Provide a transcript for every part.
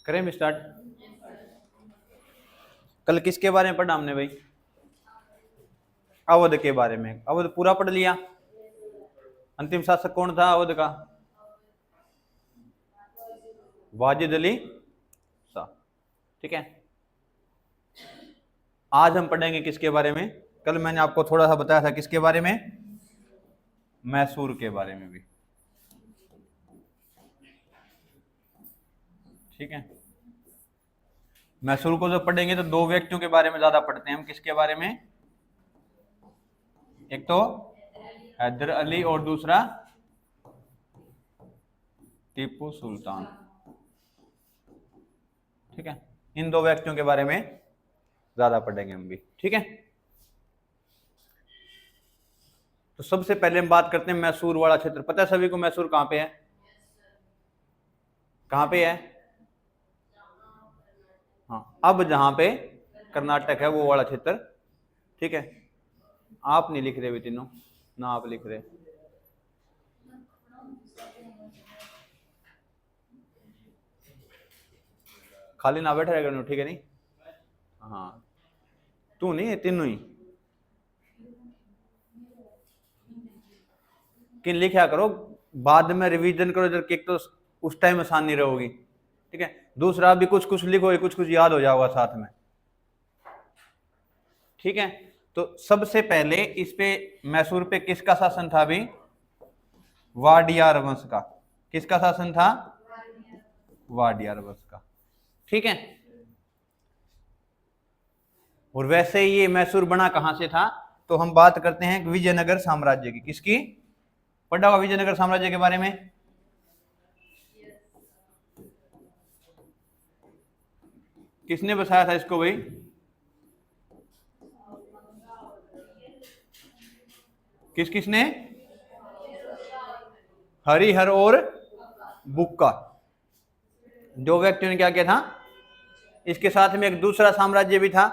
करें भी स्टार्ट। कल किसके बारे में पढ़ा हमने भाई? अवध के बारे में। अवध पूरा पढ़ लिया। अंतिम शासक कौन था अवध का? वाजिद अली शाह। ठीक है, आज हम पढ़ेंगे किसके बारे में? कल मैंने आपको थोड़ा सा बताया था किसके बारे में? मैसूर के बारे में भी। ठीक है, मैसूर को जब पढ़ेंगे तो दो व्यक्तियों के बारे में ज्यादा पढ़ते हैं हम। किसके बारे में? एक तो हैदर अली और दूसरा टीपू सुल्तान। ठीक है, इन दो व्यक्तियों के बारे में ज्यादा पढ़ेंगे हम भी। ठीक है, तो सबसे पहले हम बात करते हैं मैसूर वाला क्षेत्र। पता है सभी को मैसूर कहां पे है? कहां पे है? हाँ, अब जहां पे कर्नाटक है वो वाला क्षेत्र। ठीक है, आप नहीं लिख रहे भी तीनों ना, आप लिख रहे। खाली ना बैठे रहेगा। ठीक है, नहीं हाँ, तू नहीं, तीनों ही किन लिखा करो, बाद में रिवीजन करो जब, एक तो उस टाइम आसानी रहोगी। ठीक है, दूसरा भी कुछ कुछ लिखो, कुछ कुछ याद हो जाएगा साथ में। ठीक है, तो सबसे पहले इस पे मैसूर पे किसका शासन था अभी? वाडियार वंश का। किसका शासन था? वाडियार वंश का। ठीक है, और वैसे ये मैसूर बना कहां से था? तो हम बात करते हैं विजयनगर साम्राज्य की। किसकी? पढ़ा होगा विजयनगर साम्राज्य के बारे में। किसने बसाया था इसको भाई? किसने? हरिहर और बुक्का, दो व्यक्तियों ने क्या किया था। इसके साथ में एक दूसरा साम्राज्य भी था,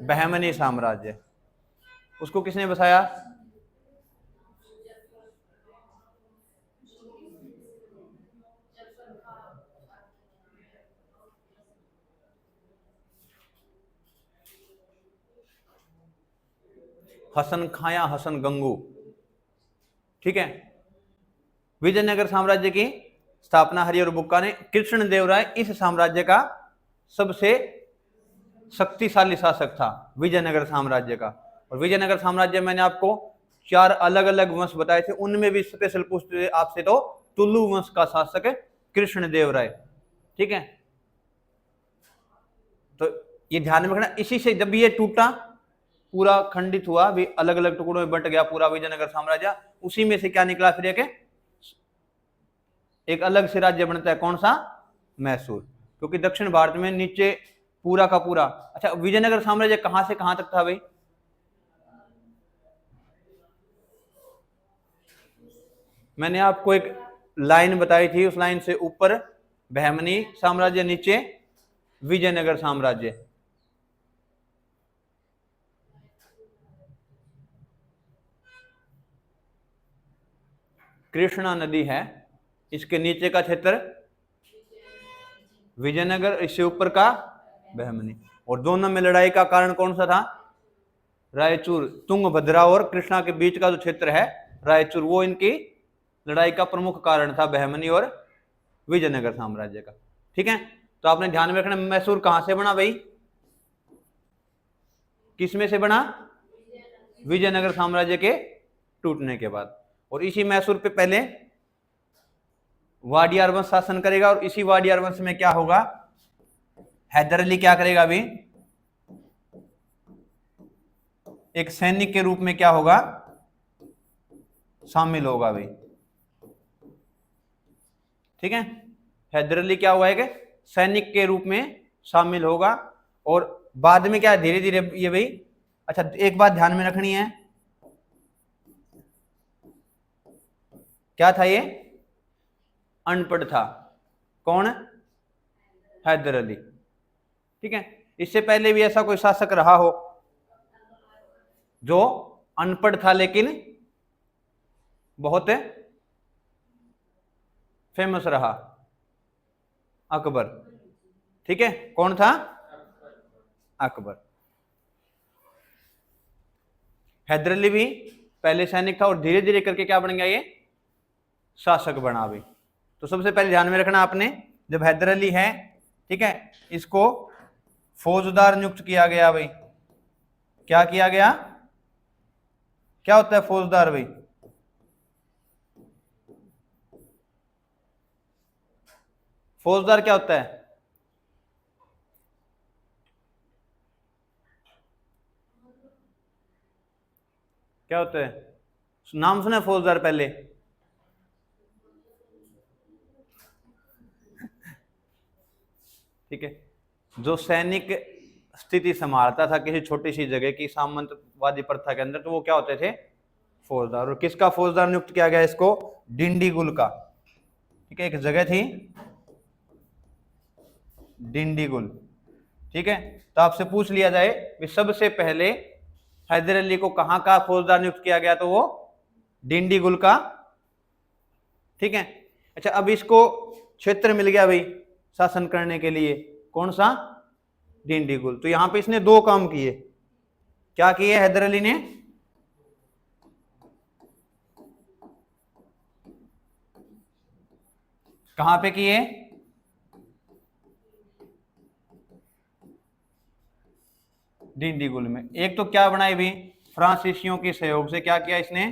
बहमनी साम्राज्य। उसको किसने बसाया? हसन खां या हसन गंगू। ठीक है, विजयनगर साम्राज्य की स्थापना हरिहर बुक्का ने। कृष्णदेवराय इस साम्राज्य का सबसे शक्तिशाली शासक था, विजयनगर साम्राज्य का। और विजयनगर साम्राज्य मैंने आपको 4 अलग अलग वंश बताए थे, उनमें भी स्पेशल पूछते आपसे तो तुलु वंश का शासक है कृष्णदेवराय। ठीक है, तो ये ध्यान में रखना। इसी से जब ये टूटा, पूरा खंडित हुआ, भी अलग अलग टुकड़ों में बंट गया पूरा विजयनगर साम्राज्य, उसी में से क्या निकला फिर एक अलग से राज्य बनता है। कौन सा? मैसूर। क्योंकि दक्षिण भारत में नीचे पूरा का पूरा। अच्छा, विजयनगर साम्राज्य कहां से कहां तक था भाई? मैंने आपको एक लाइन बताई थी, उस लाइन से ऊपर बहमनी साम्राज्य, नीचे विजयनगर साम्राज्य। कृष्णा नदी है, इसके नीचे का क्षेत्र विजयनगर, इससे ऊपर का बहमनी। और दोनों में लड़ाई का कारण कौन सा था? रायचूर। तुंगभद्रा और कृष्णा के बीच का जो क्षेत्र है रायचूर, वो इनकी लड़ाई का प्रमुख कारण था, बहमनी और विजयनगर साम्राज्य का। ठीक है, तो आपने ध्यान में रखना मैसूर कहां से बना भाई? किस में से बना? विजयनगर साम्राज्य के टूटने के बाद। और इसी मैसूर पे पहले वाडियार वंश शासन करेगा, और इसी वाडियार वंश में क्या होगा? हैदर अली क्या करेगा अभी? एक सैनिक के रूप में क्या होगा? शामिल होगा भाई। ठीक है, हैदर अली क्या हुआ है कि सैनिक के रूप में शामिल होगा। और बाद में क्या, धीरे धीरे ये भाई। अच्छा, एक बात ध्यान में रखनी है, क्या था ये? अनपढ़ था। कौन? हैदर अली। ठीक है, इससे पहले भी ऐसा कोई शासक रहा हो जो अनपढ़ था लेकिन बहुत फेमस रहा? अकबर। ठीक है, कौन था? अकबर। हैदर अली भी पहले सैनिक था और धीरे धीरे करके क्या बन गया, ये शासक बना भी। तो सबसे पहले ध्यान में रखना आपने, जब हैदर अली है, ठीक है, इसको फौजदार नियुक्त किया गया भाई। क्या किया गया? क्या होता है फौजदार भाई? फौजदार क्या होता है? क्या होता है? नाम सुना है फौजदार पहले? ठीक है, जो सैनिक स्थिति संभालता था किसी छोटी सी जगह की सामंतवादी प्रथा के अंदर, तो वो क्या होते थे? फौजदार। और किसका फौजदार नियुक्त किया गया इसको? डिंडीगुल का। ठीक है, एक जगह थी डिंडीगुल। ठीक है, तो आपसे पूछ लिया जाए कि सबसे पहले हैदर अली को कहां का फौजदार नियुक्त किया गया, तो वो डिंडीगुल का। ठीक है, अच्छा, अब इसको क्षेत्र मिल गया भाई शासन करने के लिए, कौन सा? डिंडीगुल। तो यहां पे इसने दो काम किए। क्या किए हैदर अली ने? कहां पे किए? डिंडीगुल में। एक तो क्या बनाई भी, फ्रांसीसियों के सहयोग से क्या किया इसने?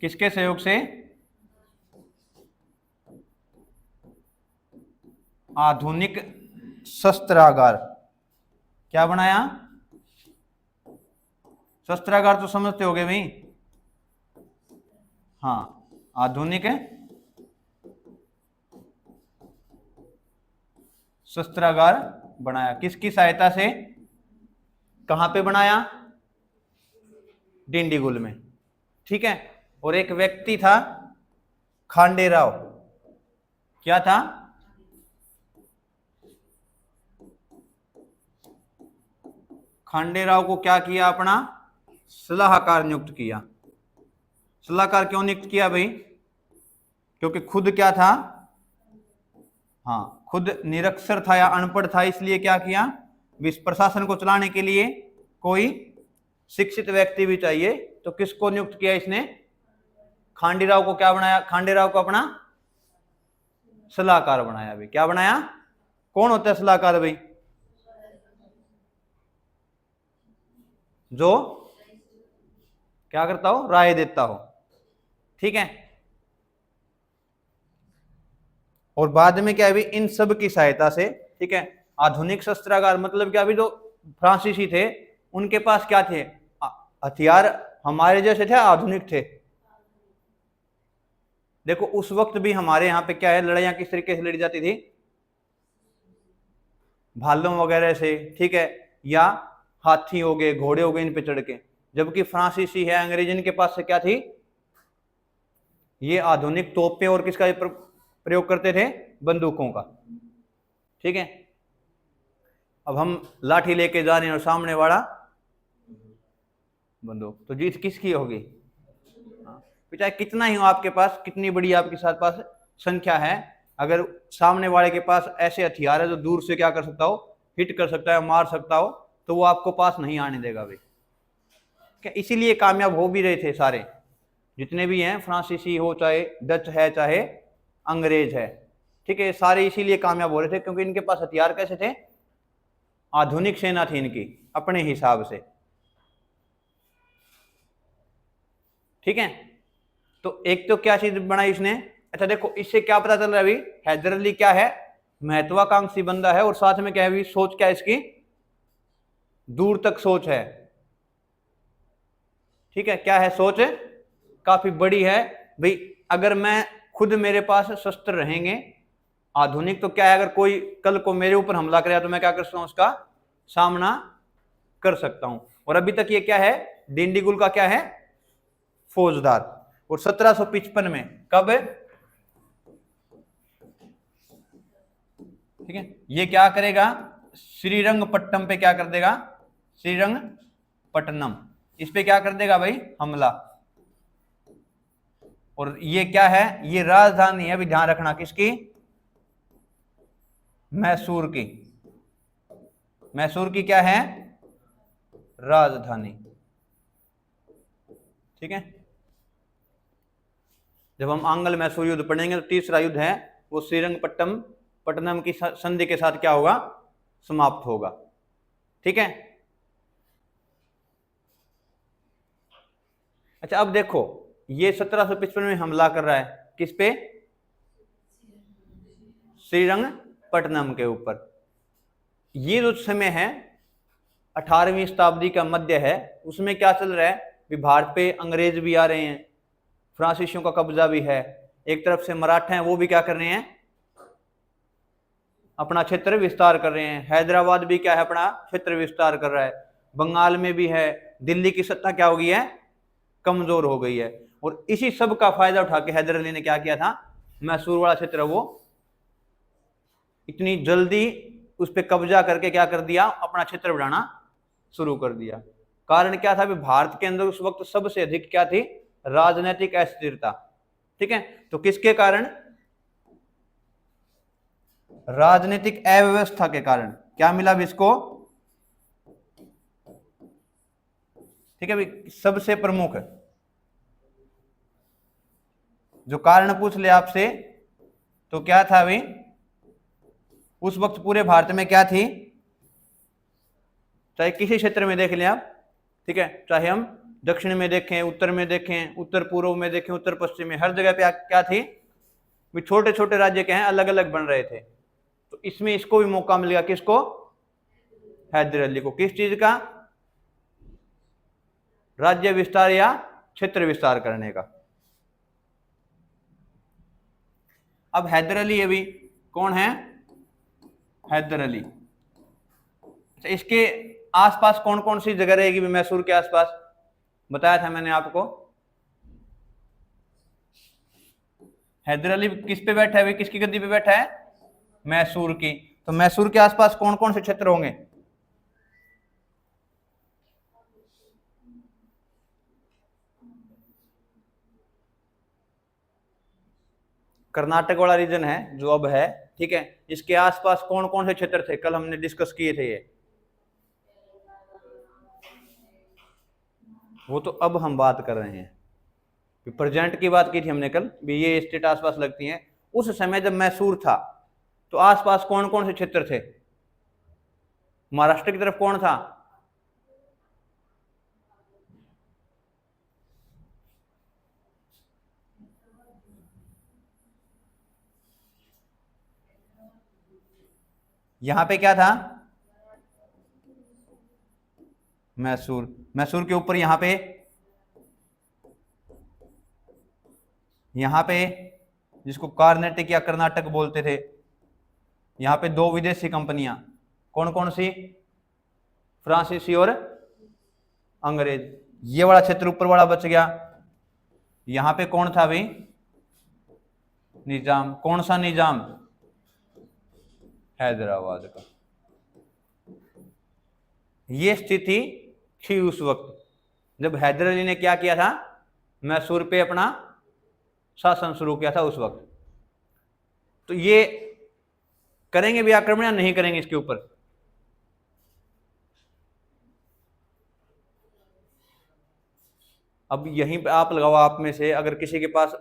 किसके सहयोग से? आधुनिक शस्त्रागार। क्या बनाया? शस्त्रागार तो समझते होगे भाई। हाँ, आधुनिक शस्त्रागार बनाया। किसकी सहायता से? कहां पे बनाया? डिंडीगुल में। ठीक है, और एक व्यक्ति था खांडेराव। क्या था? खांडेराव को क्या किया? अपना सलाहकार नियुक्त किया। सलाहकार क्यों नियुक्त किया भाई? क्योंकि खुद क्या था? हाँ, खुद निरक्षर था या अनपढ़ था, इसलिए क्या किया? विश्व प्रशासन को चलाने के लिए कोई शिक्षित व्यक्ति भी चाहिए। तो किसको नियुक्त किया इसने? खांडेराव को। क्या बनाया? खांडेराव को अपना सलाहकार बनाया भाई। क्या बनाया? कौन होता है सलाहकार भाई? जो क्या करता हो? राय देता हो। ठीक है, और बाद में क्या है भी, इन सब की सहायता से, ठीक है, आधुनिक शस्त्रागार मतलब क्या भी, जो फ्रांसीसी थे उनके पास क्या थे? हथियार हमारे जैसे थे, आधुनिक थे। देखो उस वक्त भी हमारे यहाँ पे क्या है, लड़ाइयां किस तरीके से लड़ी जाती थी? भालों वगैरह से, ठीक है, या हाथी हो गए, घोड़े हो गए, इन पे चढ़ के। जबकि फ्रांसीसी है, अंग्रेज, इनके पास से क्या थी? ये आधुनिक तोपें और किसका प्रयोग करते थे? बंदूकों का। ठीक है, अब हम लाठी लेके जा रहे हैं और सामने वाला बंदूक, तो जीत किसकी होगी? चाहे कितना ही हो आपके पास, कितनी बड़ी आपके साथ पास संख्या है, अगर सामने वाले के पास ऐसे हथियार है जो दूर से क्या कर सकता हो? हिट कर सकता है, मार सकता हो, तो वो आपको पास नहीं आने देगा भाई। क्या इसीलिए कामयाब हो भी रहे थे सारे जितने भी हैं, फ्रांसीसी हो, चाहे डच है, चाहे अंग्रेज है। ठीक है, सारे इसीलिए कामयाब हो रहे थे क्योंकि इनके पास हथियार कैसे थे? आधुनिक सेना थी इनकी अपने हिसाब से। ठीक है, तो एक तो क्या चीज बनाई इसने? अच्छा देखो, इससे क्या पता चल रहा है अभी, हैदर अली क्या है? महत्वाकांक्षी बंदा है, और साथ में क्या है भी, सोच क्या है इसकी? दूर तक सोच है। ठीक है, क्या है? सोच काफी बड़ी है भाई। अगर मैं खुद, मेरे पास शस्त्र रहेंगे आधुनिक, तो क्या है, अगर कोई कल को मेरे ऊपर हमला करे तो मैं क्या कर सकता हूं? उसका सामना कर सकता हूं। और अभी तक ये क्या है? डिंडीगुल का क्या है? फौजदार। और 1755 में, कब? ठीक है, ये क्या करेगा? श्रीरंगपट्टनम पे क्या कर देगा? श्रीरंगपट्टनम, इस पे क्या कर देगा भाई? हमला। और ये क्या है, ये राजधानी है, अभी ध्यान रखना किसकी, मैसूर की। मैसूर की क्या है, राजधानी। ठीक है, जब हम आंग्ल मैसूर युद्ध पढ़ेंगे तो तीसरा युद्ध है वो श्रीरंगपट्टनम की संधि के साथ क्या होगा, समाप्त होगा। ठीक है, अच्छा अब देखो ये 1755 में हमला कर रहा है किस पे, श्रीरंगपट्टनम के ऊपर। ये जो समय है 18वीं शताब्दी का मध्य है, उसमें क्या चल रहा है, भी भारत पे अंग्रेज भी आ रहे हैं, फ्रांसीसियों का कब्जा भी है, एक तरफ से मराठा हैं वो भी क्या कर रहे हैं, अपना क्षेत्र विस्तार कर रहे हैं, हैदराबाद भी क्या है, अपना क्षेत्र विस्तार कर रहा है, बंगाल में भी है, दिल्ली की सत्ता क्या हो गई है, कमजोर हो गई है। और इसी सब का फायदा उठा के हैदर अली ने क्या किया था, मैसूर वाला क्षेत्र वो इतनी जल्दी उस पर कब्जा करके क्या कर दिया, अपना क्षेत्र बढ़ाना शुरू कर दिया। कारण क्या था, भारत के अंदर उस वक्त सबसे अधिक क्या थी, राजनीतिक अस्थिरता। ठीक है, तो किसके कारण, राजनीतिक अव्यवस्था के कारण क्या मिला भी इसको। ठीक है भाई, सबसे प्रमुख जो कारण पूछ ले आपसे तो क्या था भाई, उस वक्त पूरे भारत में क्या थी, चाहे किसी क्षेत्र में देख लें आप, ठीक है, चाहे हम दक्षिण में देखें, उत्तर में देखें, उत्तर पूर्व में देखें, उत्तर पश्चिम में, हर जगह पे क्या थी, भी छोटे छोटे राज्य क्या हैं, अलग अलग बन रहे थे। तो इसमें इसको भी मौका मिल गया, किसको, हैदर अली को, किस चीज का, राज्य विस्तार या क्षेत्र विस्तार करने का। अब हैदर अली अभी कौन है, हैदर अली, अच्छा इसके आसपास कौन कौन सी जगह रहेगी मैसूर के आसपास, बताया था मैंने आपको। हैदर अली किस पे बैठा है, किसकी गद्दी पे बैठा है, मैसूर की। तो मैसूर के आसपास कौन कौन से क्षेत्र होंगे, कर्नाटक वाला रीजन है जो अब है, ठीक है, इसके आसपास कौन कौन से क्षेत्र थे, कल हमने डिस्कस किए थे ये, वो तो अब हम बात कर रहे हैं, प्रेजेंट की बात की थी हमने कल भी, ये स्टेट आसपास लगती हैं। उस समय जब मैसूर था तो आसपास कौन कौन से क्षेत्र थे, महाराष्ट्र की तरफ कौन था, यहां पे क्या था, मैसूर, मैसूर के ऊपर यहां पे जिसको कार्नेटिक या कर्नाटक बोलते थे, यहां पे दो विदेशी कंपनियां, कौन कौन सी, फ्रांसीसी और अंग्रेज। ये वाला क्षेत्र ऊपर वाला बच गया, यहां पे कौन था भाई, निजाम। कौन सा निजाम, हैदराबाद का। ये स्थिति थी उस वक्त जब हैदर अली ने क्या किया था, मैसूर पे अपना शासन शुरू किया था उस वक्त। तो ये करेंगे भी आक्रमण या नहीं करेंगे इसके ऊपर, अब यहीं पे आप लगाओ, आप में से अगर किसी के पास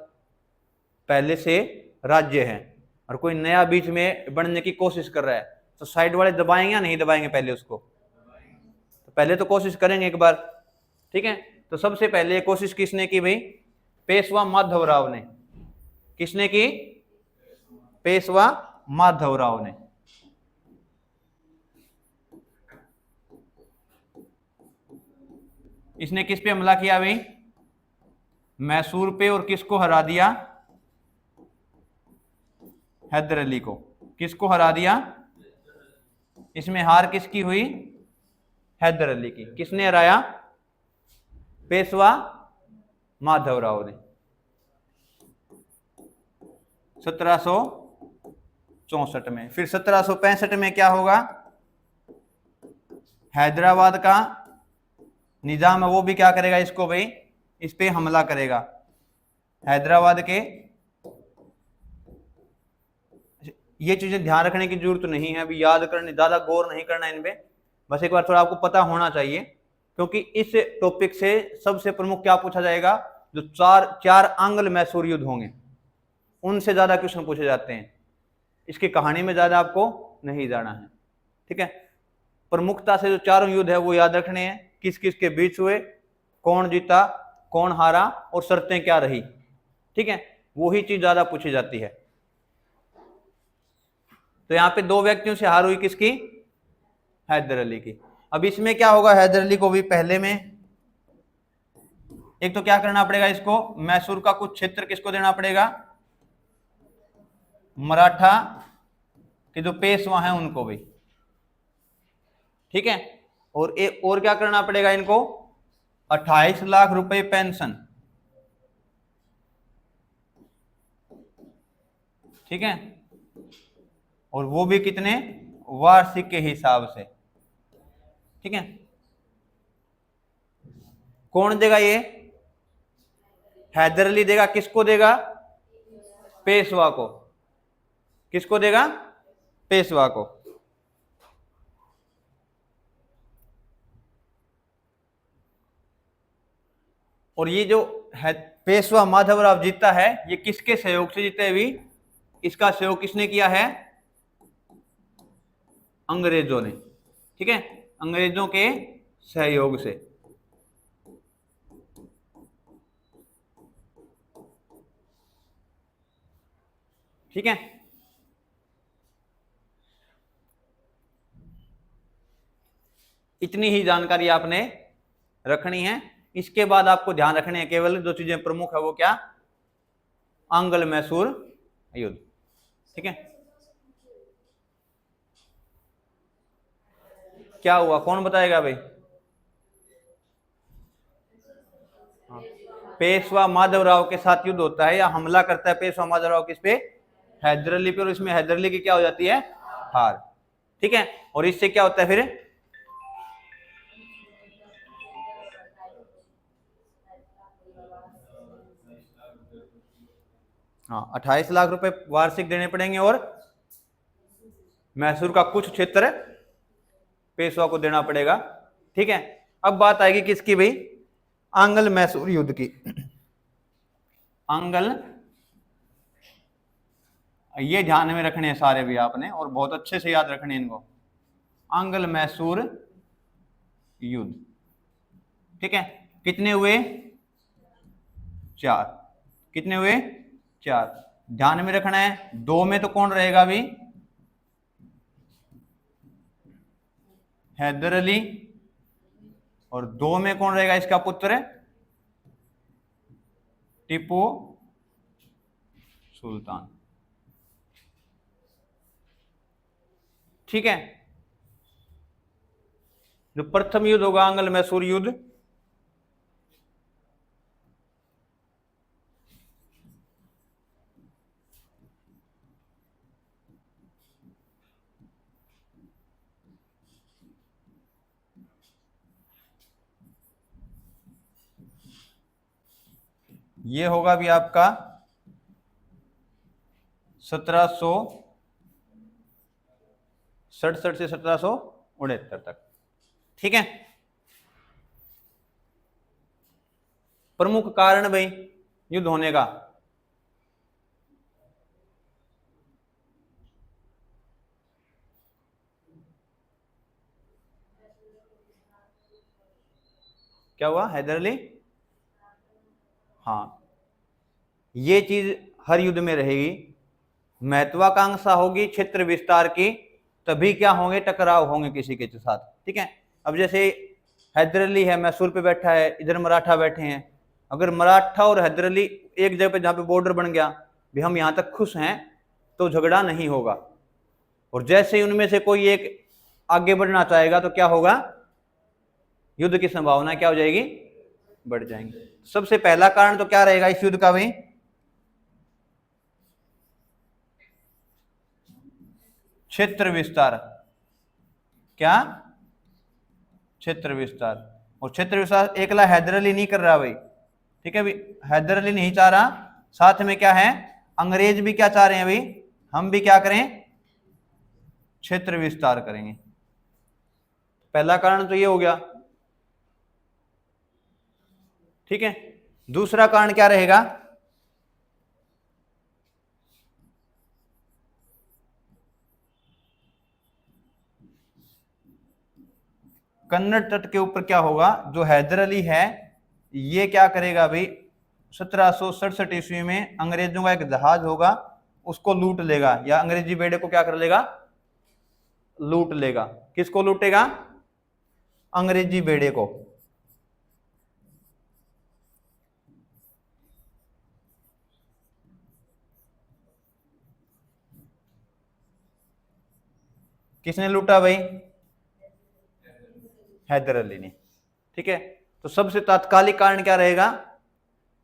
पहले से राज्य है और कोई नया बीच में बनने की कोशिश कर रहा है तो साइड वाले दबाएंगे या नहीं दबाएंगे पहले उसको, तो पहले तो कोशिश करेंगे एक बार। ठीक है, तो सबसे पहले कोशिश किसने की भाई, पेशवा माधवराव ने। किसने की, पेशवा माधवराव ने। इसने किस पे हमला किया भाई, मैसूर पे, और किसको हरा दिया, हैदर अली को। किसको हरा दिया, इसमें हार किसकी हुई, हैदर अली की। किसने हराया, पेशवा माधवराव ने 1764 में। फिर 1765 में क्या होगा, हैदराबाद का निजाम है वो भी क्या करेगा इसको भाई, इस पे हमला करेगा। हैदराबाद के, ये चीजें ध्यान रखने की जरूरत नहीं है, अभी याद करने ज्यादा गौर नहीं करना इनपे, बस एक बार थोड़ा आपको पता होना चाहिए, क्योंकि इस टॉपिक से सबसे प्रमुख क्या पूछा जाएगा, जो चार आंग्ल मैसूर युद्ध होंगे उनसे ज्यादा क्वेश्चन पूछे जाते हैं। इसकी कहानी में ज्यादा आपको नहीं जाना है, ठीक है। प्रमुखता से जो चारों युद्ध है वो याद रखने हैं, किस किस के बीच हुए, कौन जीता कौन हारा और शर्तें क्या रही, ठीक है, वही चीज ज्यादा पूछी जाती है। तो यहाँ पे 2 व्यक्तियों से हार हुई, किसकी, हैदर अली की। अब इसमें क्या होगा, हैदर अली को भी पहले में एक तो क्या करना पड़ेगा, इसको मैसूर का कुछ क्षेत्र किसको देना पड़ेगा, मराठा के जो पेशवा हैं उनको भी, ठीक है। और क्या करना पड़ेगा इनको, 28 लाख रुपए पेंशन, ठीक है, और वो भी कितने, वार्षिक के हिसाब से, ठीक है। कौन देगा ये, हैदर अली देगा, किसको देगा, पेशवा को, किसको देगा, पेशवा को। और ये जो है पेशवा माधवराव जीता है, ये किसके सहयोग से जीते अभी, इसका सहयोग किसने किया है, अंग्रेजों ने, ठीक है, अंग्रेजों के सहयोग से, ठीक है। इतनी ही जानकारी आपने रखनी है। इसके बाद आपको ध्यान रखने हैं केवल जो चीजें प्रमुख है, वो क्या, आंग्ल मैसूर युद्ध, ठीक है। क्या हुआ, कौन बताएगा भाई, पेशवा माधवराव के साथ युद्ध होता है या हमला करता है पेशवा माधवराव किस पे, हैदर अली पे, और इसमें हैदर अली की क्या हो जाती है, हार, ठीक है। और इससे क्या होता है फिर, हाँ 28 लाख रुपए वार्षिक देने पड़ेंगे और मैसूर का कुछ क्षेत्र पेशवा को देना पड़ेगा, ठीक है। अब बात आएगी किसकी भाई, आंग्ल मैसूर युद्ध की। आंग्ल, ये ध्यान में रखने हैं सारे भी आपने, और बहुत अच्छे से याद रखने इनको, आंग्ल मैसूर युद्ध, ठीक है। कितने हुए, 4, कितने हुए, 4, ध्यान में रखना है। 2 में तो कौन रहेगा भी, हैदर अली, और 2 में कौन रहेगा, इसका पुत्र टीपू सुल्तान, ठीक है। जो प्रथम युद्ध होगा आंग्ल मैसूर युद्ध, ये होगा भी आपका 1767 से 1769 तक, ठीक है। प्रमुख कारण भाई युद्ध होने का, क्या हुआ, हैदर अली, हाँ ये चीज हर युद्ध में रहेगी, महत्वाकांक्षा होगी क्षेत्र विस्तार की, तभी क्या होंगे, टकराव होंगे किसी के साथ, ठीक है। अब जैसे हैदर अली है, मैसूर पे बैठा है, इधर मराठा बैठे हैं, अगर मराठा और हैदर अली एक जगह पे जहाँ पे बॉर्डर बन गया भी, हम यहाँ तक खुश हैं, तो झगड़ा नहीं होगा। और जैसे ही उनमें से कोई एक आगे बढ़ना चाहेगा तो क्या होगा, युद्ध की संभावना क्या हो जाएगी, बढ़ जाएंगे। सबसे पहला कारण तो क्या रहेगा इस युद्ध का भाई, क्षेत्र विस्तार, क्या, क्षेत्र विस्तार। और क्षेत्र विस्तार एकला हैदर अली नहीं कर रहा भाई, ठीक है भाई, हैदर अली नहीं चाह रहा, साथ में क्या है, अंग्रेज भी क्या चाह रहे हैं अभी, हम भी क्या करें, क्षेत्र विस्तार करेंगे। पहला कारण तो ये हो गया, ठीक है। दूसरा कारण क्या रहेगा, कन्नड़ तट के ऊपर क्या होगा, जो हैदर अली है ये क्या करेगा भाई, 1767 ईस्वी में अंग्रेजों का एक जहाज होगा, उसको लूट लेगा, या अंग्रेजी बेड़े को क्या कर लेगा, लूट लेगा। किसको लूटेगा, अंग्रेजी बेड़े को। किसने लूटा भाई, हैदर अली ने, ठीक है। तो सबसे तात्कालिक कारण क्या रहेगा,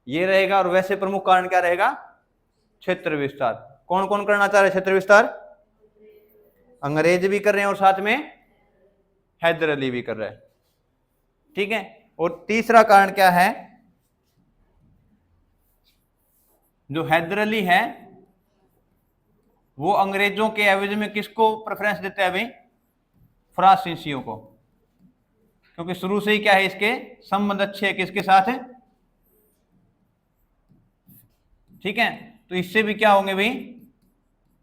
ये रहेगा, और वैसे प्रमुख कारण क्या रहेगा, क्षेत्र विस्तार। कौन कौन करना चाह रहे हैं क्षेत्र विस्तार, अंग्रेज भी कर रहे हैं और साथ में हैदर अली भी कर रहे हैं, ठीक है। और तीसरा कारण क्या है, जो हैदर अली है वो अंग्रेजों के एवज में किसको प्रेफरेंस देता है भाई, फ्रांसीसियों को, क्योंकि शुरू से ही क्या है, इसके संबंध अच्छे है किसके साथ है, ठीक है। तो इससे भी क्या होंगे भाई,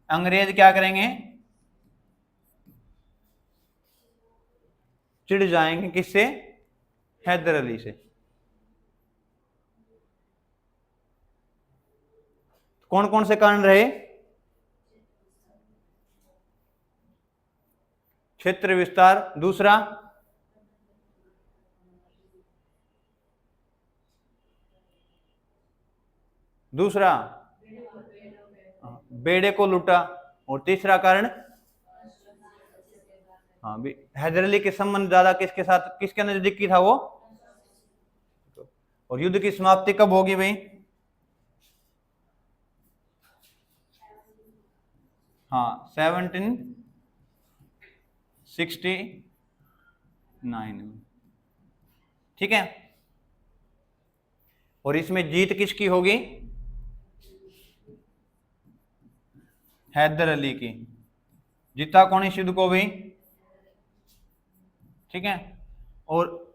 अंग्रेज क्या करेंगे, चिढ़ जाएंगे, किससे, हैदर अली से। कौन कौन से कारण रहे, क्षेत्र विस्तार, दूसरा बेड़े को लूटा, और तीसरा कारण, हाँ हैदर अली के संबंध ज्यादा किसके साथ, किसके नजदीकी था वो, और युद्ध की समाप्ति कब होगी भाई, हाँ 1769, ठीक है। और इसमें जीत किसकी होगी, हैदर अली की। जीता कौन इस युद्ध को भी, ठीक है। और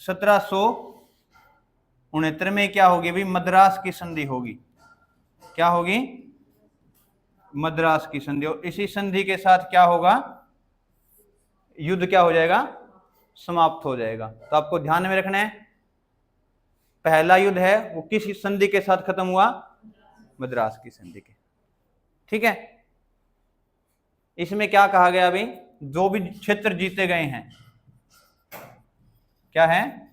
1769 में क्या होगी भी, मद्रास की संधि होगी। क्या होगी, मद्रास की संधि। और इसी संधि के साथ क्या होगा, युद्ध क्या हो जाएगा, समाप्त हो जाएगा। तो आपको ध्यान में रखना है, पहला युद्ध है वो किस संधि के साथ खत्म हुआ, मद्रास की संधि के, ठीक है। इसमें क्या कहा गया अभी, जो भी क्षेत्र जीते गए हैं, क्या है,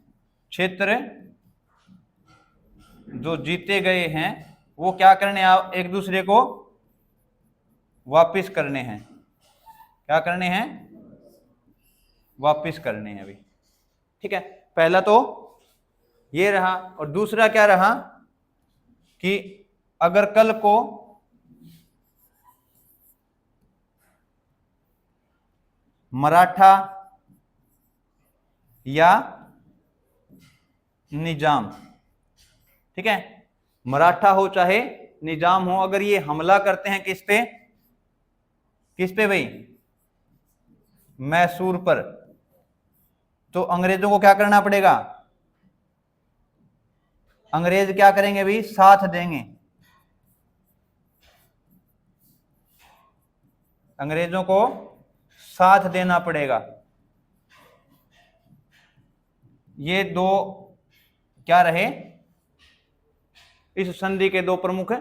क्षेत्र जो जीते गए हैं वो क्या करने, एक दूसरे को वापिस करने हैं। क्या करने हैं, वापिस करने हैं अभी, ठीक है। पहला तो ये रहा, और दूसरा क्या रहा कि अगर कल को मराठा या निजाम, ठीक है, मराठा हो चाहे निजाम हो, अगर ये हमला करते हैं किस पे, किस पे भाई, मैसूर पर, तो अंग्रेजों को क्या करना पड़ेगा, अंग्रेज क्या करेंगे भाई, साथ देंगे, अंग्रेजों को साथ देना पड़ेगा। ये दो क्या रहे, इस संधि के दो प्रमुख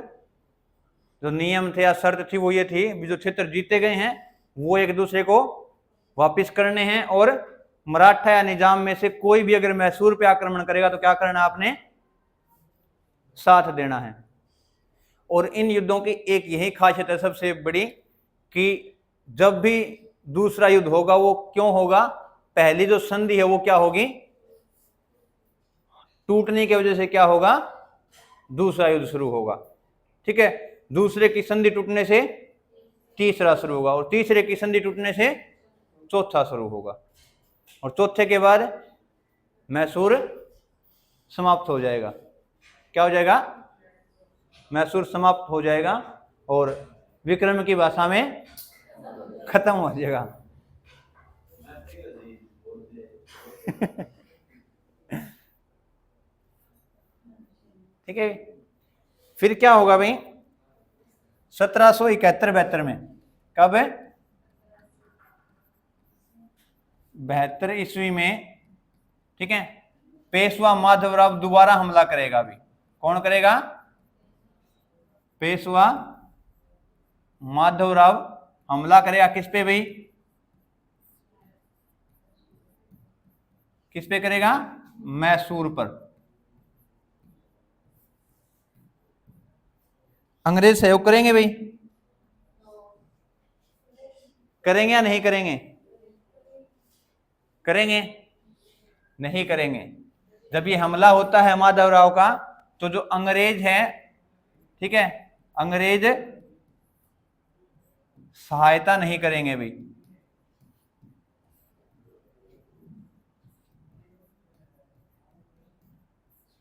जो नियम थे या शर्त थी, वो ये थी, जो क्षेत्र जीते गए हैं वो एक दूसरे को वापिस करने हैं, और मराठा या निजाम में से कोई भी अगर मैसूर पे आक्रमण करेगा तो क्या करना, आपने साथ देना है। और इन युद्धों की एक यही खासियत है सबसे बड़ी, कि जब भी दूसरा युद्ध होगा वो क्यों होगा, पहली जो संधि है वो क्या होगी, टूटने की वजह से क्या होगा, दूसरा युद्ध शुरू होगा, ठीक है। दूसरे की संधि टूटने से तीसरा शुरू होगा, और तीसरे की संधि टूटने से चौथा शुरू होगा, और चौथे के बाद मैसूर समाप्त हो जाएगा। क्या हो जाएगा, मैसूर समाप्त हो जाएगा और विक्रम की भाषा में खत्म हो जाएगा। ठीक है, फिर क्या होगा भाई 1771-72 में, कब है 72 ईस्वी में, ठीक है, पेशवा माधवराव दोबारा हमला करेगा। अभी कौन करेगा? पेशवा माधवराव हमला करेगा किस पे भाई? किस पे करेगा? मैसूर पर। अंग्रेज सहयोग करेंगे भाई? करेंगे या नहीं करेंगे? करेंगे? नहीं करेंगे। जब ये हमला होता है माधवराव का, तो जो अंग्रेज है, ठीक है, अंग्रेज सहायता नहीं करेंगे भाई।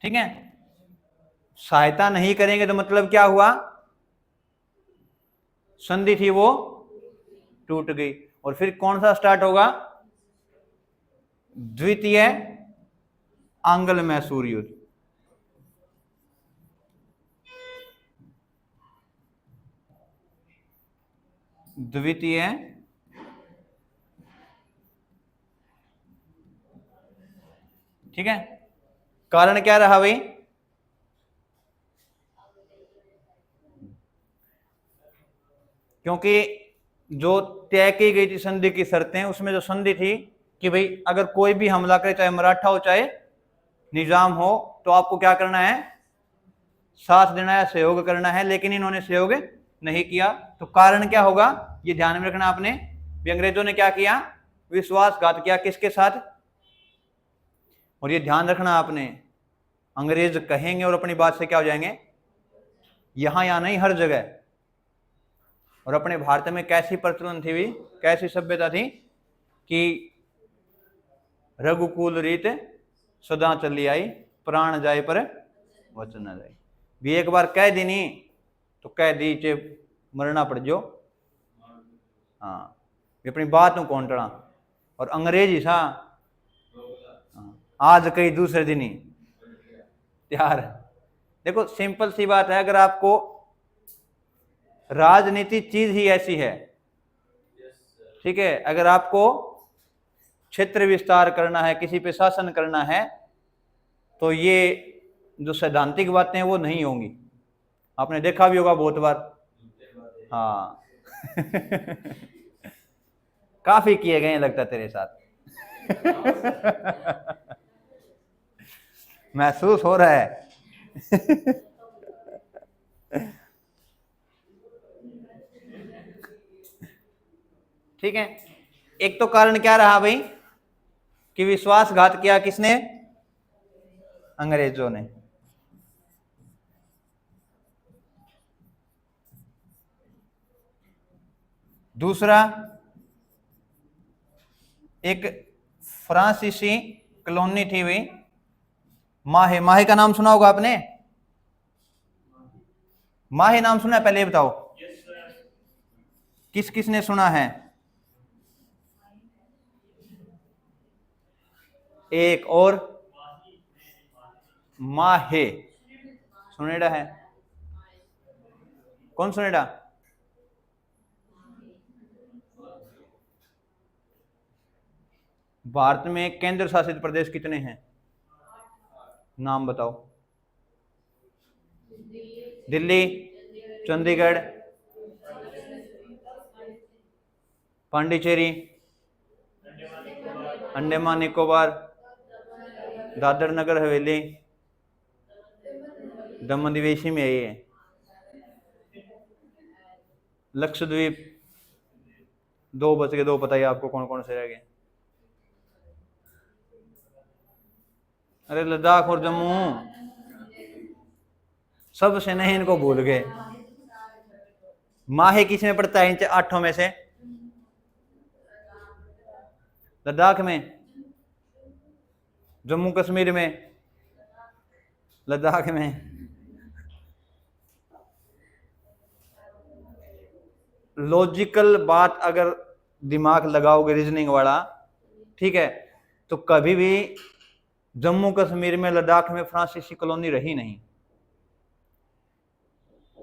ठीक है, सहायता नहीं करेंगे तो मतलब क्या हुआ? संधि थी वो टूट गई। और फिर कौन सा स्टार्ट होगा? द्वितीय आंग्ल मैसूर युद्ध। द्वितीय ठीक है, कारण क्या रहा भाई? क्योंकि जो तय की गई थी संधि की शर्तें, उसमें जो संधि थी कि भाई अगर कोई भी हमला करे, चाहे मराठा हो चाहे निजाम हो, तो आपको क्या करना है? साथ देना है, सहयोग करना है। लेकिन इन्होंने सहयोग नहीं किया, तो कारण क्या होगा ये ध्यान में रखना आपने। अंग्रेजों ने क्या किया? विश्वासघात किया। किसके साथ? और ये ध्यान रखना आपने, अंग्रेज कहेंगे और अपनी बात से क्या हो जाएंगे? यहां या नहीं, हर जगह। और अपने भारत में कैसी प्रचलन थी भी, कैसी सभ्यता थी कि रघुकुल रीत सदा चली आई, प्राण जाए पर वचन न जाए। भी एक बार कह दी नहीं तो कह दी चे मरना पड़ जो। हाँ, अपनी बात में कौन टड़ा। और अंग्रेज ही था, आज कई दूसरे दिन ही त्यार। देखो सिंपल सी बात है, अगर आपको राजनीति चीज ही ऐसी है, ठीक है, अगर आपको क्षेत्र विस्तार करना है, किसी पे शासन करना है, तो ये जो सैद्धांतिक बातें हैं वो नहीं होंगी। आपने देखा भी होगा बहुत बार। हाँ काफी किए गए लगता तेरे साथ महसूस हो रहा है ठीक है, एक तो कारण क्या रहा भाई कि विश्वासघात किया किसने? अंग्रेजों ने। दूसरा, एक फ्रांसीसी कॉलोनी थी भाई, माहे। माहे का नाम सुना होगा आपने? माहे नाम सुना है? पहले बताओ किस किस ने सुना है? एक और माहे सुनेडा है? कौन सुनेडा? भारत में केंद्र शासित प्रदेश कितने हैं? नाम बताओ। दिल्ली, चंडीगढ़, पांडिचेरी, अंडमान निकोबार, दादर नगर हवेली, दमन दिवेशी में ये है, लक्षद्वीप। दो बच गए, दो बताइए आपको कौन कौन से रह गए? अरे लद्दाख और जम्मू, सबसे नहीं, इनको भूल गए। माहे किस में पड़ता है इन आठों में से? लद्दाख में, जम्मू कश्मीर में, लद्दाख में, लॉजिकल बात अगर दिमाग लगाओगे, रीजनिंग वाला, ठीक है, तो कभी भी जम्मू कश्मीर में, लद्दाख में फ्रांसीसी कॉलोनी रही नहीं।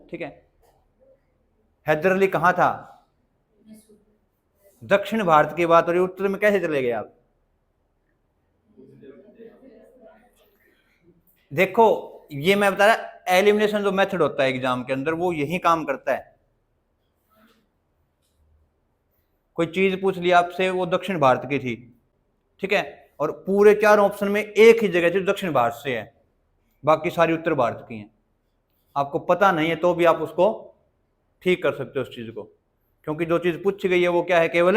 ठीक है, हैदर अली कहां था? दक्षिण भारत की बात हो रही, उत्तर में कैसे चले गए आप? देखो ये मैं बता रहा, एलिमिनेशन जो मेथड होता है एग्जाम के अंदर वो यही काम करता है। कोई चीज पूछ लिया आपसे, वो दक्षिण भारत की थी, ठीक है, और पूरे 4 ऑप्शन में एक ही जगह जो दक्षिण भारत से है, बाकी सारी उत्तर भारत की हैं। आपको पता नहीं है तो भी आप उसको ठीक कर सकते हो उस चीज को, क्योंकि जो चीज पूछी गई है वो क्या है, केवल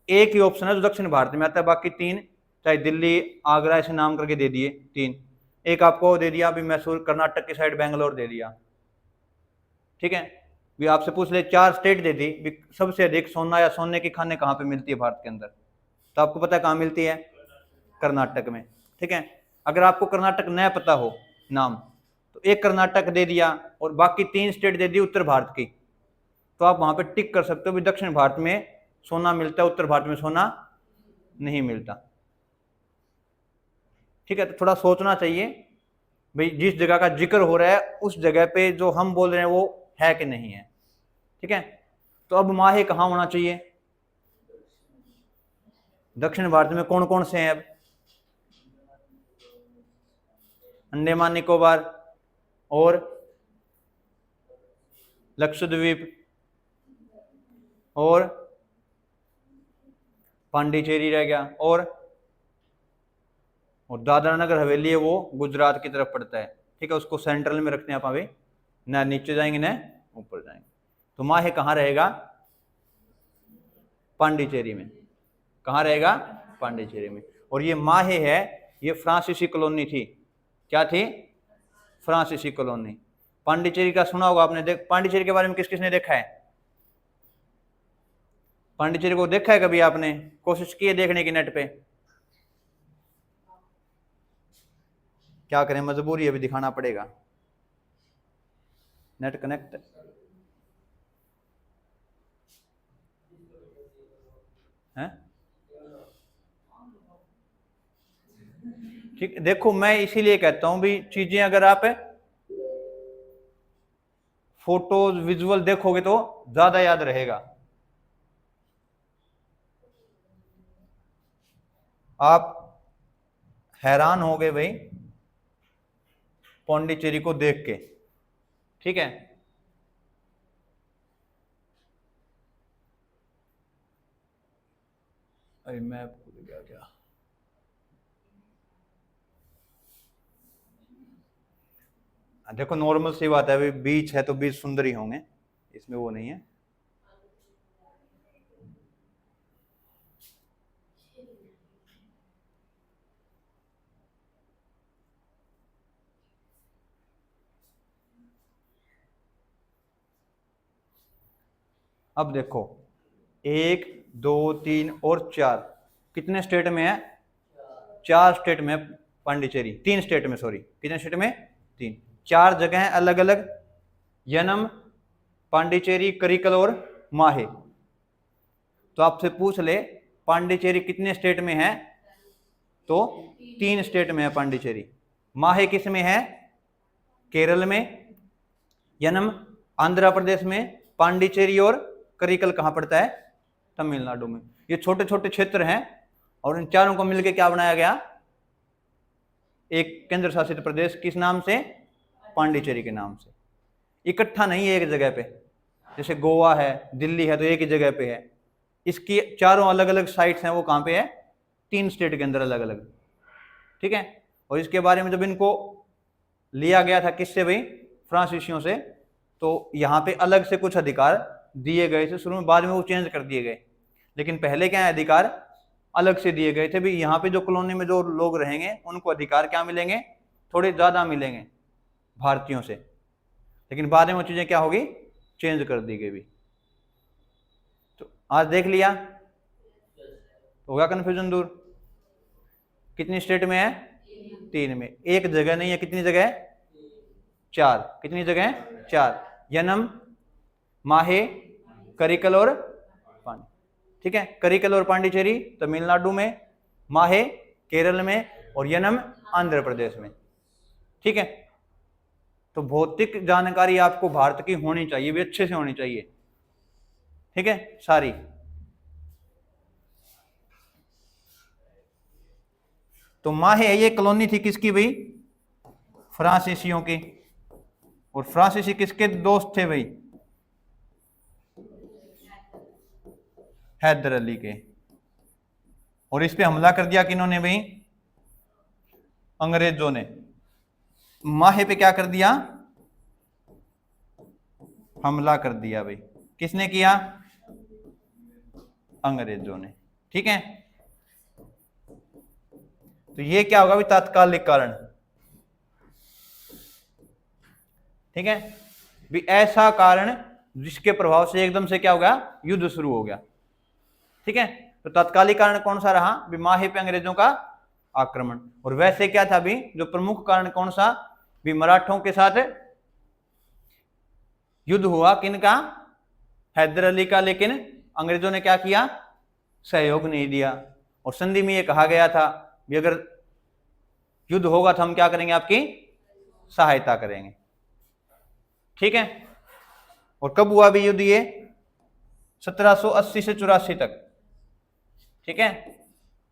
एक ही ऑप्शन है जो दक्षिण भारत में आता है, बाकी 3 चाहे दिल्ली, आगरा ऐसे नाम करके दे दिए 3, एक आपको दे दिया अभी मैसूर, कर्नाटक की साइड बेंगलोर दे दिया। ठीक है, भी आपसे पूछ ले 4 स्टेट दे दी, भी सबसे अधिक सोना या सोने की खाने कहाँ पे मिलती है भारत के अंदर, तो आपको पता है कहाँ मिलती है, कर्नाटक में। ठीक है, अगर आपको कर्नाटक न पता हो नाम, तो एक कर्नाटक दे दिया और बाकी 3 स्टेट दे दी उत्तर भारत की, तो आप वहां पे टिक कर सकते हो भी दक्षिण भारत में सोना मिलता है, उत्तर भारत में सोना नहीं मिलता। ठीक है, तो थोड़ा सोचना चाहिए भाई जिस जगह का जिक्र हो रहा है उस जगह पे जो हम बोल रहे हैं वो है कि नहीं है। ठीक है, तो अब माहे कहाँ होना चाहिए? दक्षिण भारत में कौन कौन से हैं? अब अंडमान निकोबार और लक्षद्वीप और पांडिचेरी रह गया, और दादरा नगर हवेली है वो गुजरात की तरफ पड़ता है। ठीक है, उसको सेंट्रल में रखते हैं आप, अभी ना नीचे जाएंगे ना ऊपर जाएंगे। तो माहे कहाँ रहेगा? पांडिचेरी में। कहाँ रहेगा? पांडिचेरी में। और ये माहे है, ये फ्रांसीसी कॉलोनी थी। क्या थी? फ्रांसीसी कॉलोनी। पांडिचेरी का सुना होगा आपने, पांडिचेरी के बारे में किस किसने देखा है? पांडिचेरी को देखा है कभी आपने? कोशिश की है देखने की नेट पे? क्या करें, मजबूरी अभी दिखाना पड़ेगा, नेट कनेक्ट है। ठीक, देखो मैं इसीलिए कहता हूं भी चीजें अगर आप फोटोज विजुअल देखोगे तो ज्यादा याद रहेगा। आप हैरान हो गए भाई पौंडीचेरी को देख के। ठीक है, अरे मैं भूल गया क्या, देखो नॉर्मल सी बात है, अभी बीच है तो बीच सुंदर ही होंगे, इसमें वो नहीं है। अब देखो 1 2 3 और 4 कितने स्टेट में है? 4 स्टेट में पांडिचेरी, 3 स्टेट में, सॉरी कितने स्टेट में? 3। 4 जगह हैं अलग अलग, यनम, पांडिचेरी, करिकल और माहे। तो आपसे पूछ ले पांडिचेरी कितने स्टेट में है, तो 3 स्टेट में है पांडिचेरी। माहे किस में है? केरल में। यनम आंध्र प्रदेश में। पांडिचेरी और करिकल कहाँ पड़ता है? तमिलनाडु में। ये छोटे छोटे क्षेत्र हैं और इन चारों को मिलकर क्या बनाया गया? एक केंद्र शासित प्रदेश। किस नाम से? पांडिचेरी के नाम से। इकट्ठा नहीं है एक जगह पे, जैसे गोवा है, दिल्ली है तो एक ही जगह पे है। इसकी चारों अलग अलग साइट्स हैं, वो कहाँ पे है? 3 स्टेट के अंदर अलग अलग। ठीक है, और इसके बारे में जब इनको लिया गया था किससे भाई? फ्रांसीसियों से, तो यहाँ पे अलग से कुछ अधिकार दिए गए थे शुरू में, बाद में वो चेंज कर दिए गए, लेकिन पहले क्या है, अधिकार अलग से दिए गए थे भी। यहाँ पे जो कॉलोनी में जो लोग रहेंगे उनको अधिकार क्या मिलेंगे? थोड़े ज्यादा मिलेंगे भारतीयों से, लेकिन बाद में वो चीजें क्या होगी? चेंज कर दी गई भी। तो आज देख लिया, होगा कंफ्यूजन दूर। कितनी स्टेट में है? 3 में। एक जगह नहीं है, कितनी जगह? 4। कितनी जगह? 4। यनम, माहे, करिकल और पांडी, ठीक है। करिकल और पांडिचेरी तमिलनाडु में, माहे केरल में और यनम आंध्र प्रदेश में, ठीक है। तो भौतिक जानकारी आपको भारत की होनी चाहिए, भी अच्छे से होनी चाहिए, ठीक है, सारी। तो माहे ये कॉलोनी थी किसकी भाई? फ्रांसीसियों की। और फ्रांसीसी किसके दोस्त थे भाई? हैदर अली के। और इस पे हमला कर दिया किन्होंने भाई? अंग्रेजों ने। माहे पे क्या कर दिया? हमला कर दिया भाई। किसने किया? अंग्रेजों ने, ठीक है। तो ये क्या होगा भाई? तात्कालिक कारण, ठीक है। भी ऐसा कारण जिसके प्रभाव से एकदम से क्या हो गया? युद्ध शुरू हो गया, ठीक है। तो तात्कालिक कारण कौन सा रहा? भी माहे पे अंग्रेजों का आक्रमण। और वैसे क्या था भी जो प्रमुख कारण कौन सा? भी मराठों के साथ युद्ध हुआ, किनका? हैदर अली का। लेकिन अंग्रेजों ने क्या किया? सहयोग नहीं दिया। और संधि में यह कहा गया था भी अगर युद्ध होगा तो हम क्या करेंगे? आपकी सहायता करेंगे, ठीक है। और कब हुआ भी युद्ध? ये 1780 से 84 तक, ठीक है।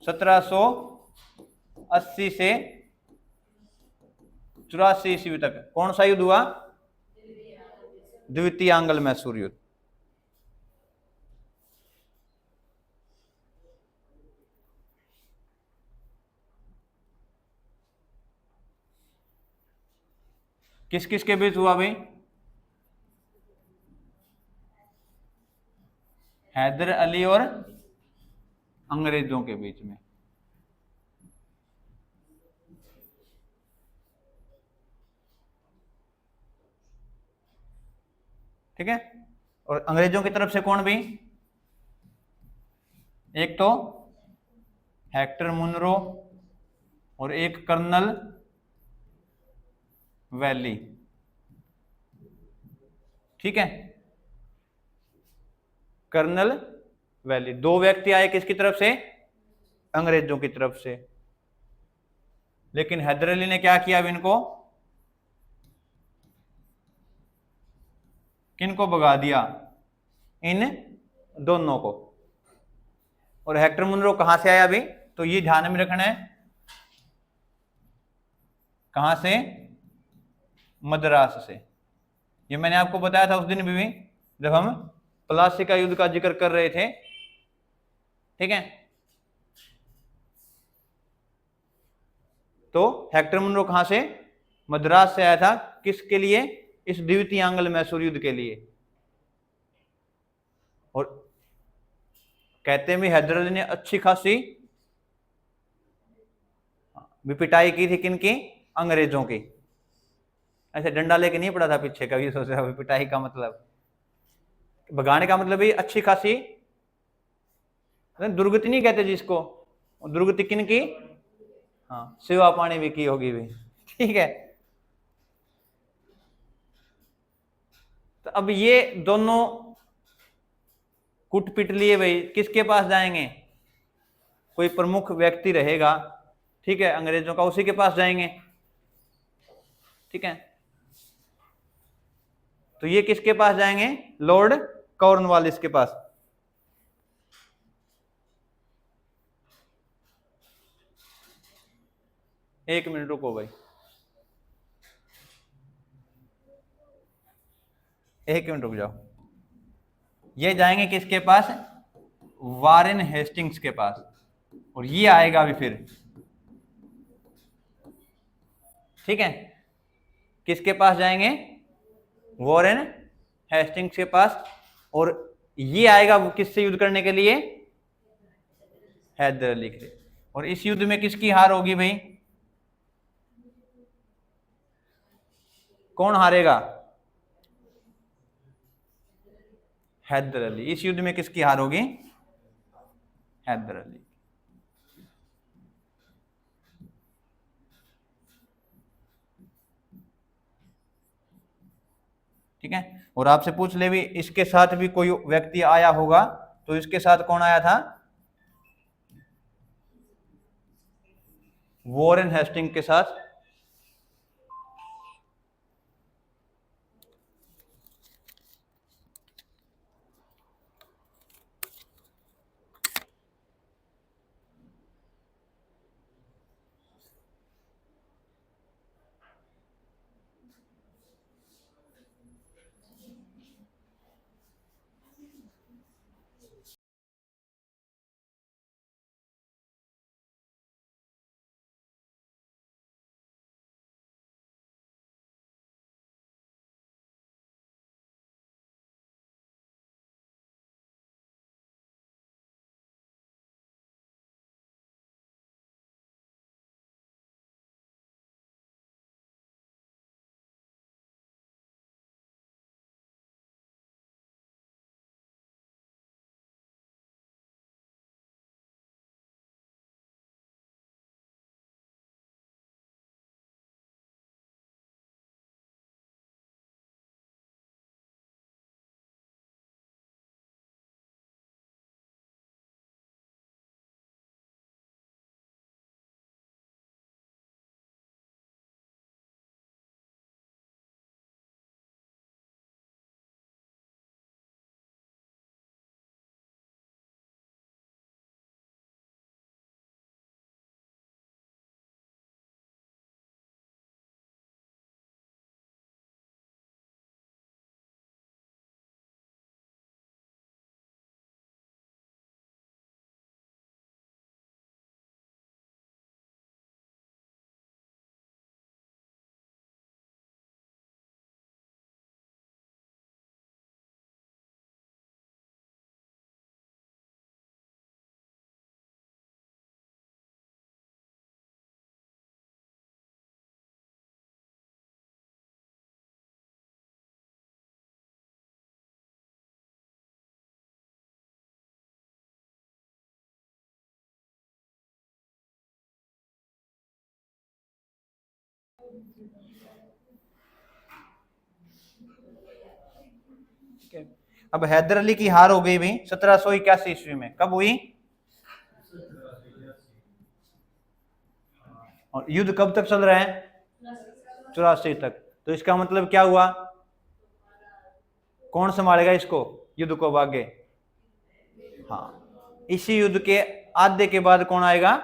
1780 से 84 ईस्वी तक कौन सा युद्ध हुआ? द्वितीय आंग्ल मैसूर युद्ध। किस किस के बीच हुआ भाई? हैदर अली और अंग्रेजों के बीच में, ठीक है। और अंग्रेजों की तरफ से कौन भी? एक तो हेक्टर मुनरो और एक कर्नल वैली, ठीक है। कर्नल वैली, दो व्यक्ति आए किसकी तरफ से? अंग्रेजों की तरफ से। लेकिन हैदर अली ने क्या किया? अब इनको किनको भगा दिया? इन दोनों को। और हेक्टर मुनरो कहां से आया अभी? तो ये ध्यान में रखना है, कहां से? मद्रास से। ये मैंने आपको बताया था उस दिन भी जब हम प्लासी का युद्ध का जिक्र कर रहे थे, ठीक है। तो हेक्टर मुनरो कहां से? मद्रास से आया था। किसके लिए? इस द्वितीय आंग्ल मैसूर युद्ध के लिए। और कहते हैं हैदर अली ने अच्छी खासी पिटाई की थी, किनकी? अंग्रेजों की। ऐसे डंडा लेके नहीं पड़ा था पीछे, कभी सोच रहा पिटाई का मतलब, भगाने का मतलब ही अच्छी खासी दुर्गति नहीं कहते जिसको, दुर्गति किनकी? हाँ, सेवा पानी भी की होगी भी, ठीक है। तो अब ये दोनों कुट पिट लिए भाई, किसके पास जाएंगे? कोई प्रमुख व्यक्ति रहेगा, ठीक है, अंग्रेजों का, उसी के पास जाएंगे, ठीक है। तो ये किसके पास जाएंगे? लॉर्ड कॉर्नवालिस के पास। एक मिनट रुको भाई, एक मिनट रुक जाओ। ये जाएंगे किसके पास? वारेन हेस्टिंग्स के पास। और ये आएगा अभी फिर, ठीक है। किसके पास जाएंगे? वॉरेन हेस्टिंग्स के पास। और ये आएगा किससे युद्ध करने के लिए? हैदर अली के। और इस युद्ध में किसकी हार होगी भाई? कौन हारेगा? हैदर अली। इस युद्ध में किसकी हार होगी? हैदर अली। ठीक है। और आपसे पूछ ले भी इसके साथ भी कोई व्यक्ति आया होगा, तो इसके साथ कौन आया था? वॉरेन हेस्टिंग के साथ अब हैदर अली की हार हो गई भाई 1781 ईस्वी में। कब हुई? और युद्ध कब तक चल रहा है? 84 तक। तो इसका मतलब क्या हुआ? कौन संभालेगा इसको, युद्ध को आगे? हाँ, इसी युद्ध के आधे के बाद कौन आएगा?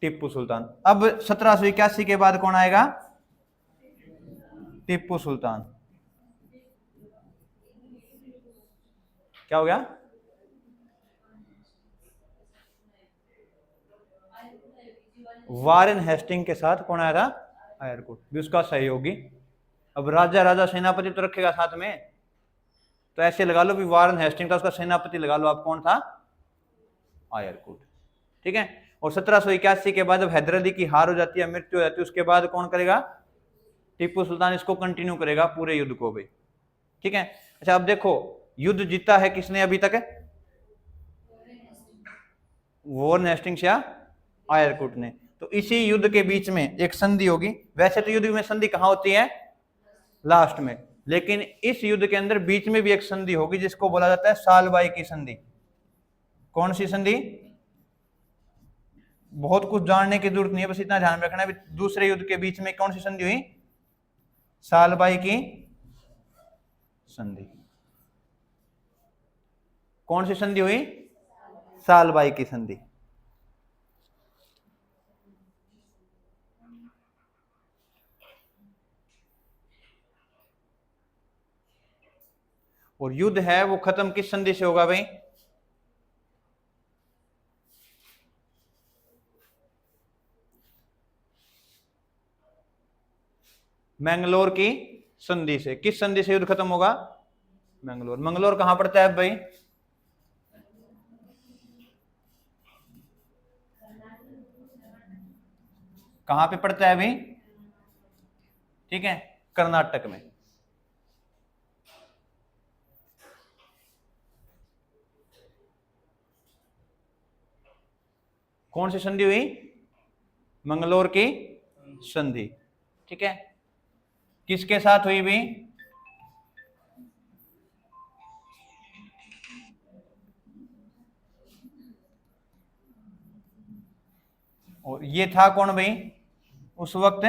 टीपू सुल्तान। अब 1781 के बाद कौन आएगा? टीपू सुल्तान। क्या हो गया? वारेन हेस्टिंग के साथ कौन आया था? आयरकुट भी उसका सहयोगी। अब राजा राजा सेनापति तो रखेगा साथ में, तो ऐसे लगा लो भी वारेन हेस्टिंग था उसका सेनापति, लगा लो आप कौन था? आयरकुट। ठीक है। और 1781 के बाद जब हैदर अली की हार हो जाती है, मृत्यु हो जाती है, उसके बाद कौन करेगा? टीपू सुल्तान इसको कंटिन्यू करेगा पूरे युद्ध को भी। ठीक है। अच्छा, अब देखो युद्ध जीता है किसने अभी तक? वॉरेन हेस्टिंग्स या आयरकुट ने। तो इसी युद्ध के बीच में एक संधि होगी। वैसे तो युद्ध में संधि कहां होती है? लास्ट में। लेकिन इस युद्ध के अंदर बीच में भी एक संधि होगी जिसको बोला जाता है सालबाई की संधि। कौन सी संधि? बहुत कुछ जानने की जरूरत नहीं है, बस इतना ध्यान रखना है। दूसरे युद्ध के बीच में कौन सी संधि हुई? सालबाई की संधि। कौन सी संधि हुई? सालबाई की संधि। और युद्ध है वो खत्म किस संधि से होगा भाई? मैंगलोर की संधि से। किस संधि से युद्ध खत्म होगा? मैंगलोर। मंगलोर कहां पड़ता है भाई? कहां पे पड़ता है भाई? ठीक है, कर्नाटक में। कौन सी संधि हुई? मंगलोर की संधि। ठीक है। किसके साथ हुई भी? और ये था कौन भाई उस वक्त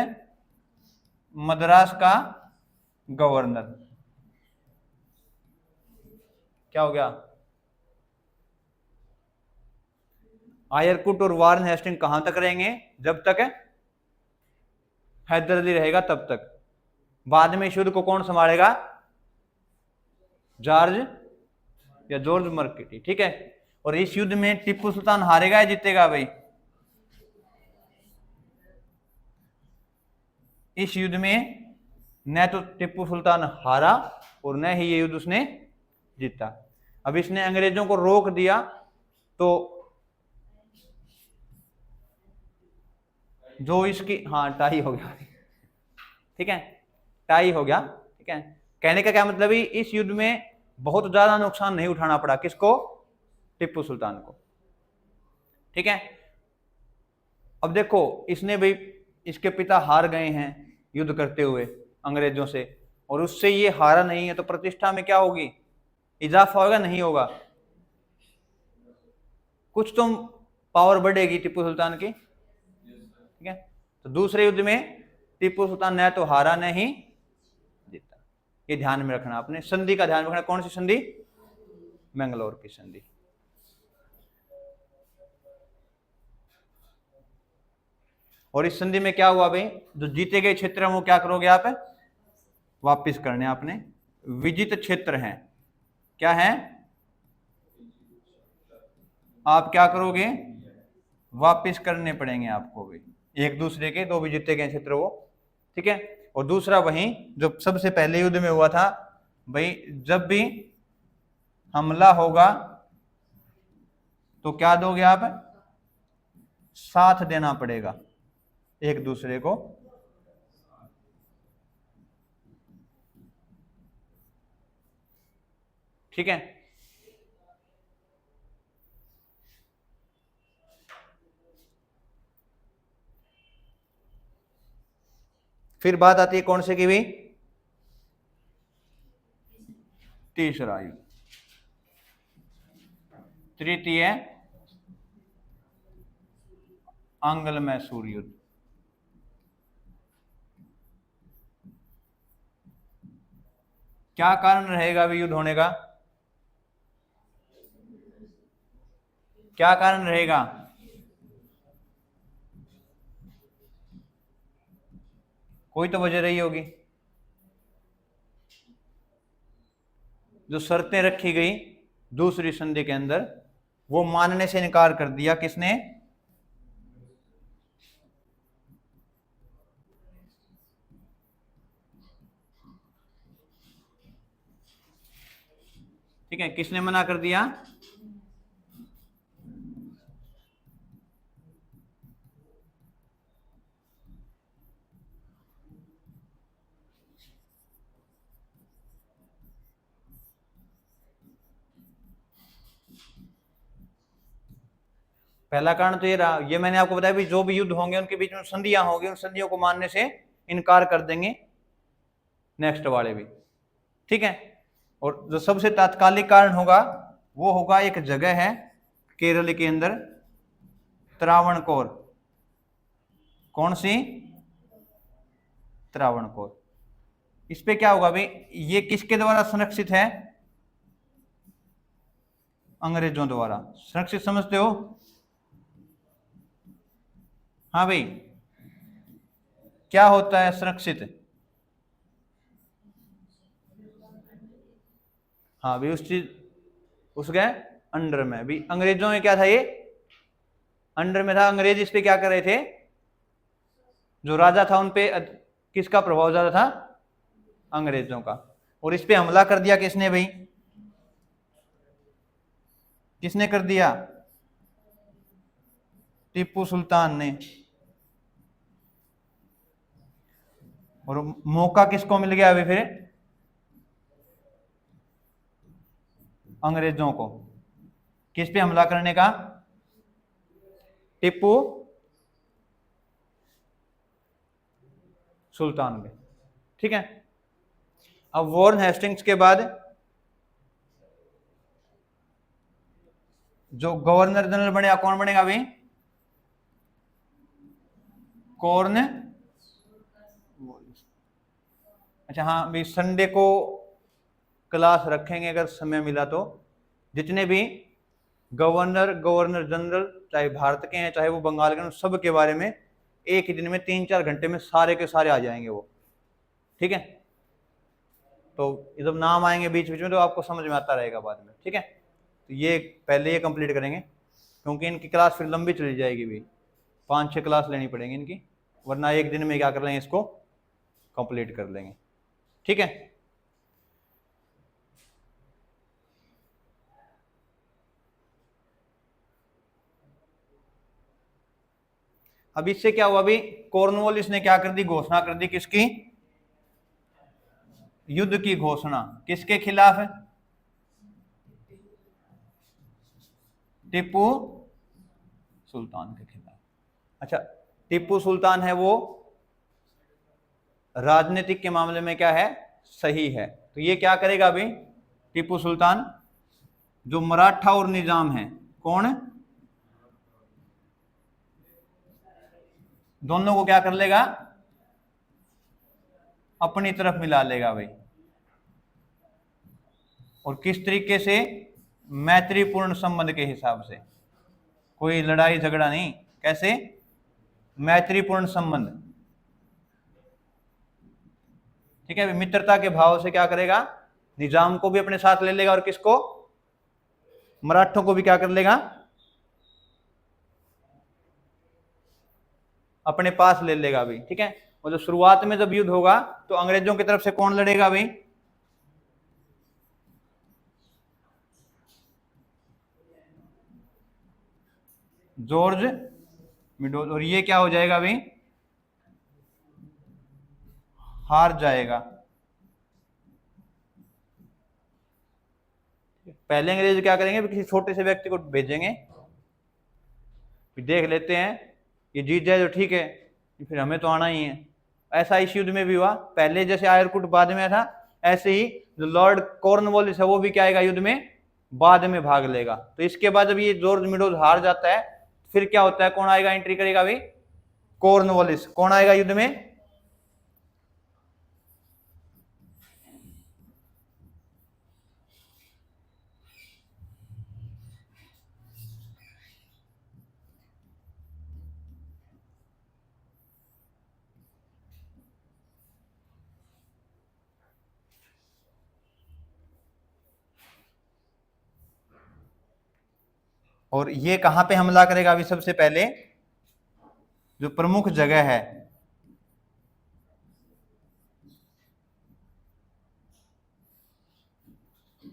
मद्रास का गवर्नर। क्या हो गया? आयरकुट और वारन हेस्टिंग कहां तक रहेंगे? जब तक हैदर अली रहेगा तब तक। बाद में इस युद्ध को कौन संभालेगा? जॉर्ज या जॉर्ज मर्केटी। ठीक है। और इस युद्ध में टीपू सुल्तान हारेगा या जीतेगा भाई? इस युद्ध में न तो टीपू सुल्तान हारा और न ही ये युद्ध उसने जीता। अब इसने अंग्रेजों को रोक दिया तो जो इसकी, हाँ टाई हो गया, ठीक है, टाई हो गया। ठीक है, कहने का क्या मतलब है, इस युद्ध में बहुत ज्यादा नुकसान नहीं उठाना पड़ा। किसको? टीपू सुल्तान को। ठीक है। अब देखो इसने भाई, इसके पिता हार गए हैं युद्ध करते हुए अंग्रेजों से, और उससे ये हारा नहीं है, तो प्रतिष्ठा में क्या होगी? इजाफा होगा? नहीं होगा? कुछ तो पावर बढ़ेगी टीपू सुल्तान की। ठीक है। तो दूसरे युद्ध में टीपू सुल्तान न तो हारा न ही जीता। ये ध्यान में रखना आपने। संधि का ध्यान रखना। कौन सी संधि? मैंगलोर की संधि। और इस संधि में क्या हुआ भाई? जो जीते गए क्षेत्र हैं वो क्या करोगे आप? वापिस करने आपने। विजित क्षेत्र हैं, क्या है? आप क्या करोगे? वापिस करने पड़ेंगे आपको भी, एक दूसरे के, दो भी जीते गए क्षेत्र वो। ठीक है। और दूसरा वही जो सबसे पहले युद्ध में हुआ था भाई, जब भी हमला होगा तो क्या दोगे आप? साथ देना पड़ेगा एक दूसरे को। ठीक है। फिर बात आती है कौन से की भी? तीसरा युद्ध, तृतीय आंग्ल मैसूर युद्ध। क्या कारण रहेगा अभी युद्ध होने का? क्या कारण रहेगा? कोई तो वजह रही होगी। जो शर्तें रखी गई दूसरी संधि के अंदर, वो मानने से इनकार कर दिया। किसने? ठीक है, किसने मना कर दिया? पहला कारण तो ये रहा, ये मैंने आपको बताया भी, जो भी युद्ध होंगे उनके बीच में संधियां होंगी, उन संधियों को मानने से इनकार कर देंगे नेक्स्ट वाले भी। ठीक है। और जो सबसे तात्कालिक कारण होगा वो होगा, एक जगह है केरल के अंदर, त्रावणकोर। कौन सी? त्रावणकोर। इस पे क्या होगा भाई? ये किसके द्वारा संरक्षित है? अंग्रेजों द्वारा संरक्षित, समझते हो? हाँ भाई, क्या होता है संरक्षित? हाँ भाई, उस चीज, उसके अंडर में भी। अंग्रेजों में क्या था? ये अंडर में था। अंग्रेज इस पे क्या कर रहे थे? जो राजा था उन पे किसका प्रभाव ज्यादा था? अंग्रेजों का। और इस पे हमला कर दिया किसने भाई? किसने कर दिया? टीपू सुल्तान ने। और मौका किसको मिल गया अभी फिर? अंग्रेजों को। किस पे हमला करने का? टीपू सुल्तान पे। ठीक है। अब वॉरेन हेस्टिंग्स के बाद जो गवर्नर जनरल बनेगा, कौन बनेगा भाई? कॉर्न। अच्छा हाँ भाई, संडे को क्लास रखेंगे अगर समय मिला तो। जितने भी गवर्नर जनरल, चाहे भारत के हैं चाहे वो बंगाल के हैं, सब के बारे में एक ही दिन में 3-4 घंटे में सारे के सारे आ जाएंगे वो। ठीक है, तो जब नाम आएंगे बीच बीच में तो आपको समझ में आता रहेगा बाद में। ठीक है, तो ये पहले ये कंप्लीट करेंगे, क्योंकि इनकी क्लास फिर लंबी चली जाएगी भी, 5-6 क्लास लेनी पड़ेंगी इनकी, वरना एक दिन में क्या कर लेंगे, इसको कंप्लीट कर लेंगे। ठीक है, अब इससे क्या हुआ, अभी कॉर्नवालिस ने क्या कर दी, घोषणा कर दी, किसकी, युद्ध की घोषणा। किसके खिलाफ है, टीपू सुल्तान के खिलाफ। अच्छा, टीपू सुल्तान है वो राजनीतिक के मामले में क्या है, सही है। तो ये क्या करेगा अभी, टीपू सुल्तान जो मराठा और निजाम है, कौन, दोनों को क्या कर लेगा, अपनी तरफ मिला लेगा भाई। और किस तरीके से, मैत्रीपूर्ण संबंध के हिसाब से, कोई लड़ाई झगड़ा नहीं, कैसे, मैत्रीपूर्ण संबंध। ठीक है, मित्रता के भाव से क्या करेगा, निजाम को भी अपने साथ ले लेगा और किसको, मराठों को भी क्या कर लेगा, अपने पास ले लेगा भी। ठीक है, और जो शुरुआत में जब युद्ध होगा तो अंग्रेजों की तरफ से कौन लड़ेगा भाई, जॉर्ज मिडोज, और ये क्या हो जाएगा भाई, हार जाएगा। पहले अंग्रेज क्या करेंगे, किसी छोटे से व्यक्ति को भेजेंगे, देख लेते हैं ये जीत जाए तो ठीक है, फिर हमें तो आना ही है। ऐसा इस युद्ध में भी हुआ, पहले जैसे आयरकुट बाद में था, ऐसे ही जो लॉर्ड कॉर्नवालिस है वो भी क्या आएगा युद्ध में, बाद में भाग लेगा। तो इसके बाद जब ये जॉर्ज मिडोज हार जाता है, फिर क्या होता है, कौन आएगा, एंट्री करेगा भाई, कॉर्नवालिस। कौन आएगा युद्ध में, और ये कहां पे हमला करेगा अभी, सबसे पहले जो प्रमुख जगह है,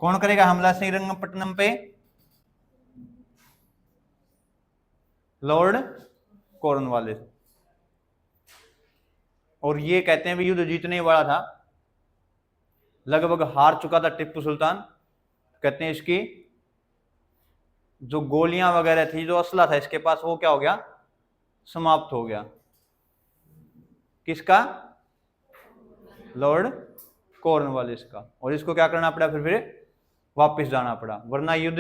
कौन करेगा हमला श्रीरंगपट्टनम पे, लॉर्ड कॉर्नवालिस। और ये कहते हैं भी युद्ध जीतने वाला था, लगभग हार चुका था टिप्पू सुल्तान। कहते हैं इसकी जो गोलियां वगैरह थी, जो असला था इसके पास, वो क्या हो गया, समाप्त हो गया। किसका, लॉर्ड कॉर्नवालिस का। और इसको क्या करना पड़ा, फिर वापस जाना पड़ा, वरना युद्ध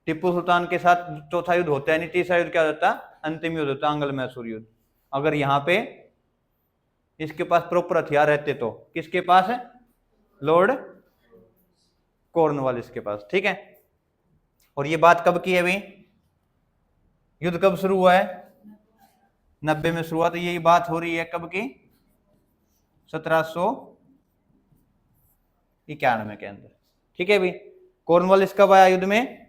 टिप्पू सुल्तान के साथ चौथा युद्ध होता है नहीं, तीसरा युद्ध क्या होता, अंतिम युद्ध होता, आंग्ल मैसूर युद्ध। अगर यहां पे इसके पास प्रॉपर हथियार रहते तो, किसके पास है, लॉर्ड कॉर्नवालिस के पास। ठीक है, और ये बात कब की है भाई, युद्ध कब शुरू हुआ है, 90 में शुरू हुआ। तो यही बात हो रही है कब की, 1791 के अंदर। ठीक है भाई, कॉर्नवालिस कब आया युद्ध में,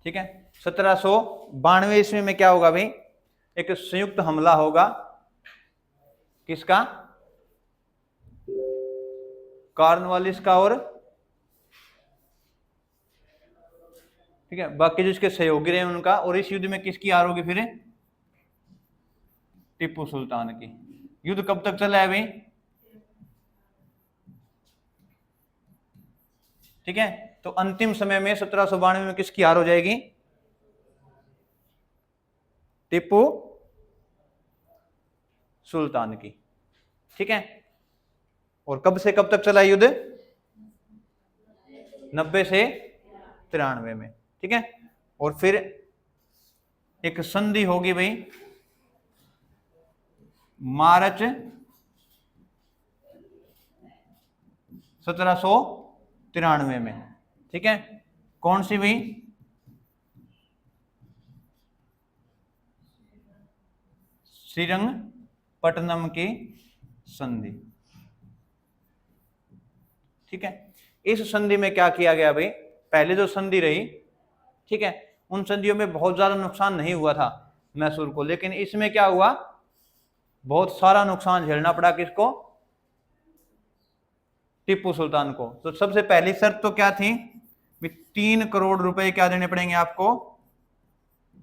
ठीक है, 1792 ईस्वी में क्या होगा भाई, एक संयुक्त हमला होगा, किसका, कॉर्नवालिस का और, ठीक है, बाकी जिसके सहयोगी रहे उनका। और इस युद्ध में किसकी हार होगी फिर, टीपू सुल्तान की। युद्ध कब तक चला है भाई, ठीक है, तो अंतिम समय में 1792 में किसकी हार हो जाएगी, टीपू सुल्तान की। ठीक है, और कब से कब तक चला युद्ध? 90 से 93 में। ठीक है, और फिर एक संधि होगी भाई मार्च 1793 में। ठीक है, कौन सी भाई? श्रीरंगपट्टनम की संधि। ठीक है, इस संधि में क्या किया गया भाई? पहले जो संधि रही, ठीक है, उन संधियों में बहुत ज्यादा नुकसान नहीं हुआ था मैसूर को, लेकिन इसमें क्या हुआ? बहुत सारा नुकसान झेलना पड़ा। किसको? टीपू सुल्तान को। तो सबसे पहली शर्त तो क्या थी? 3 करोड़ रुपए क्या देने पड़ेंगे आपको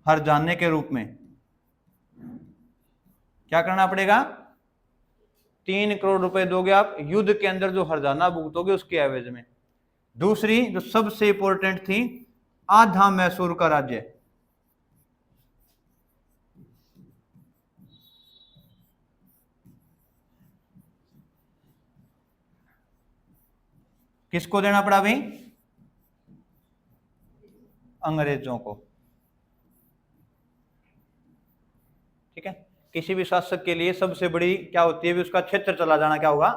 हर जाने के रूप में। क्या करना पड़ेगा? 3 करोड़ रुपए दोगे आप युद्ध के अंदर, जो हरजाना भुगतोगे उसके एवज में। दूसरी जो सबसे इंपॉर्टेंट थी, आधा मैसूर का राज्य। किसको देना पड़ा भाई? अंग्रेजों को। ठीक है, किसी भी शासक के लिए सबसे बड़ी क्या होती है भी? उसका क्षेत्र चला जाना। क्या होगा?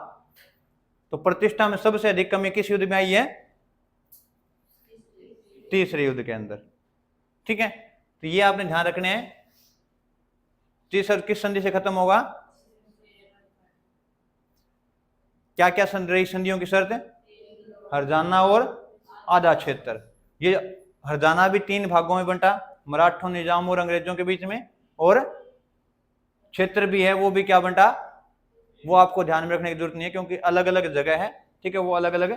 तो प्रतिष्ठा में सबसे अधिक कमी किस युद्ध में आई है? तीसरे युद्ध के अंदर। ठीक है, तो ये आपने ध्यान रखने हैं। तीसरा किस संधि से खत्म होगा? क्या क्या रही संधियों की शर्त? हरजाना और आधा क्षेत्र। ये हरजाना भी 3 भागों में बंटा, मराठों, निजाम और अंग्रेजों के बीच में, और क्षेत्र भी है वो भी क्या बंटा? वो आपको ध्यान में रखने की जरूरत नहीं है, क्योंकि अलग अलग जगह है। ठीक है, वो अलग अलग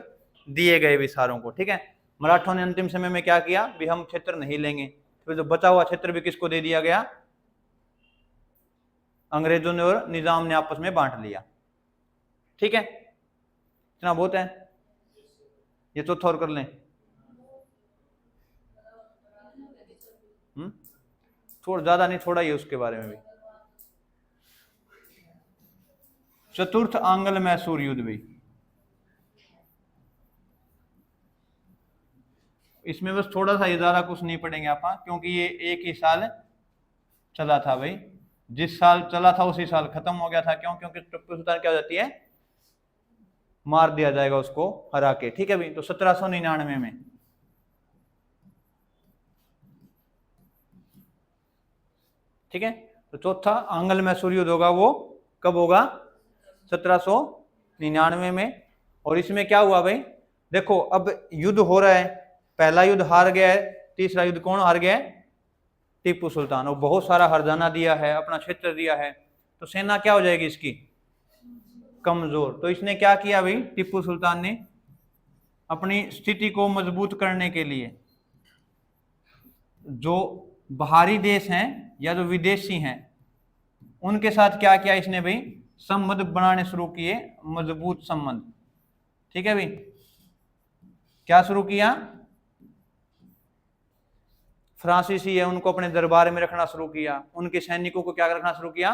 दिए गए विस्तारों को। ठीक है, मराठों ने अंतिम समय में क्या किया भी? हम क्षेत्र नहीं लेंगे। तो जो बचा हुआ क्षेत्र भी किसको दे दिया गया? अंग्रेजों ने और निजाम ने आपस में बांट लिया। ठीक है, इतना बहुत है। ये तो थोड़ा कर लें। थोड़ा ज्यादा नहीं, थोड़ा ही उसके बारे में भी। चतुर्थ आंग्ल मैसूर युद्ध भी, इसमें बस थोड़ा सा इजारा, कुछ नहीं पढ़ेंगे आप, क्योंकि ये एक ही साल चला था भाई। जिस साल चला था उसी साल खत्म हो गया था। क्यों? क्योंकि टिप्पू सुल्तान क्या हो जाती है? मार दिया जाएगा उसको हरा के। ठीक है भाई, तो 1799 में। ठीक है, तो चौथा आंग्ल मैसूर युद्ध होगा, वो कब होगा? 1799 में। और इसमें क्या हुआ भाई? देखो, अब युद्ध हो रहा है, पहला युद्ध हार गया है, तीसरा युद्ध कौन हार गया है? टीपू सुल्तान। और बहुत सारा हरजाना दिया है, अपना क्षेत्र दिया है, तो सेना क्या हो जाएगी इसकी? कमजोर। तो इसने क्या किया भाई? टीपू सुल्तान ने अपनी स्थिति को मजबूत करने के लिए जो बाहरी देश हैं या जो विदेशी हैं उनके साथ क्या किया इसने भाई? संबंध बनाने शुरू किए, मजबूत संबंध। ठीक है भाई, क्या शुरू किया? फ्रांसीसी है उनको अपने दरबार में रखना शुरू किया, उनके सैनिकों को क्या रखना शुरू किया?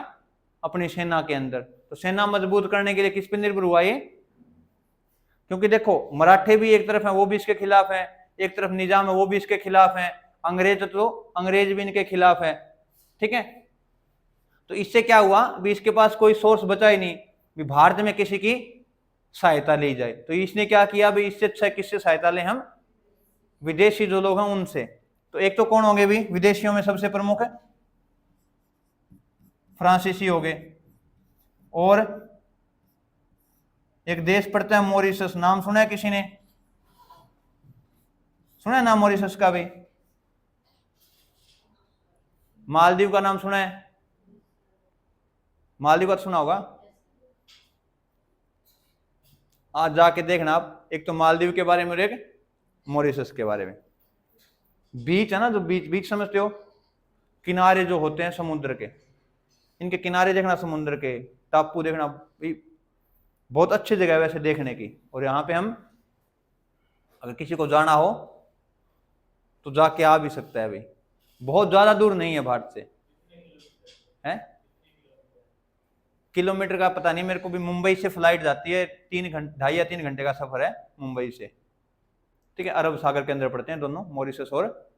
अपनी सेना के अंदर। तो सेना मजबूत करने के लिए किस पे निर्भर हुआ ये? क्योंकि देखो, मराठे भी एक तरफ है, वो भी इसके खिलाफ है, एक तरफ निजाम है, वो भी इसके खिलाफ है, अंग्रेज भी इनके खिलाफ है। ठीक है, तो इससे क्या हुआ भी? इसके पास कोई सोर्स बचा ही नहीं भी भारत में किसी की सहायता ली जाए। तो इसने क्या किया भी? इससे अच्छा किससे सहायता लें हम? विदेशी जो लोग हैं उनसे। तो एक तो कौन होंगे भी? विदेशियों में सबसे प्रमुख है फ्रांसीसी हो गए, और एक देश पड़ता है मॉरिशस। नाम सुना है किसी ने? सुना है नाम मॉरिशस का भी? मालदीव का नाम सुना है? मालदीव का सुना होगा, आज जाके देखना आप। एक तो मालदीव के बारे में और एक मॉरिशस के बारे में। बीच है ना, जो बीच समझते हो, किनारे जो होते हैं समुद्र के, इनके किनारे देखना, समुद्र के टापू देखना, बहुत अच्छी जगह है वैसे देखने की। और यहाँ पे हम अगर किसी को जाना हो तो जाके आ भी सकता है भाई, बहुत ज्यादा दूर नहीं है भारत से। है किलोमीटर का पता नहीं मेरे को भी। मुंबई से फ्लाइट जाती है, 3 घंटे 2.5 या 3 घंटे का सफर है मुंबई से। ठीक है, अरब सागर के अंदर पड़ते हैं दोनों, मॉरिशस और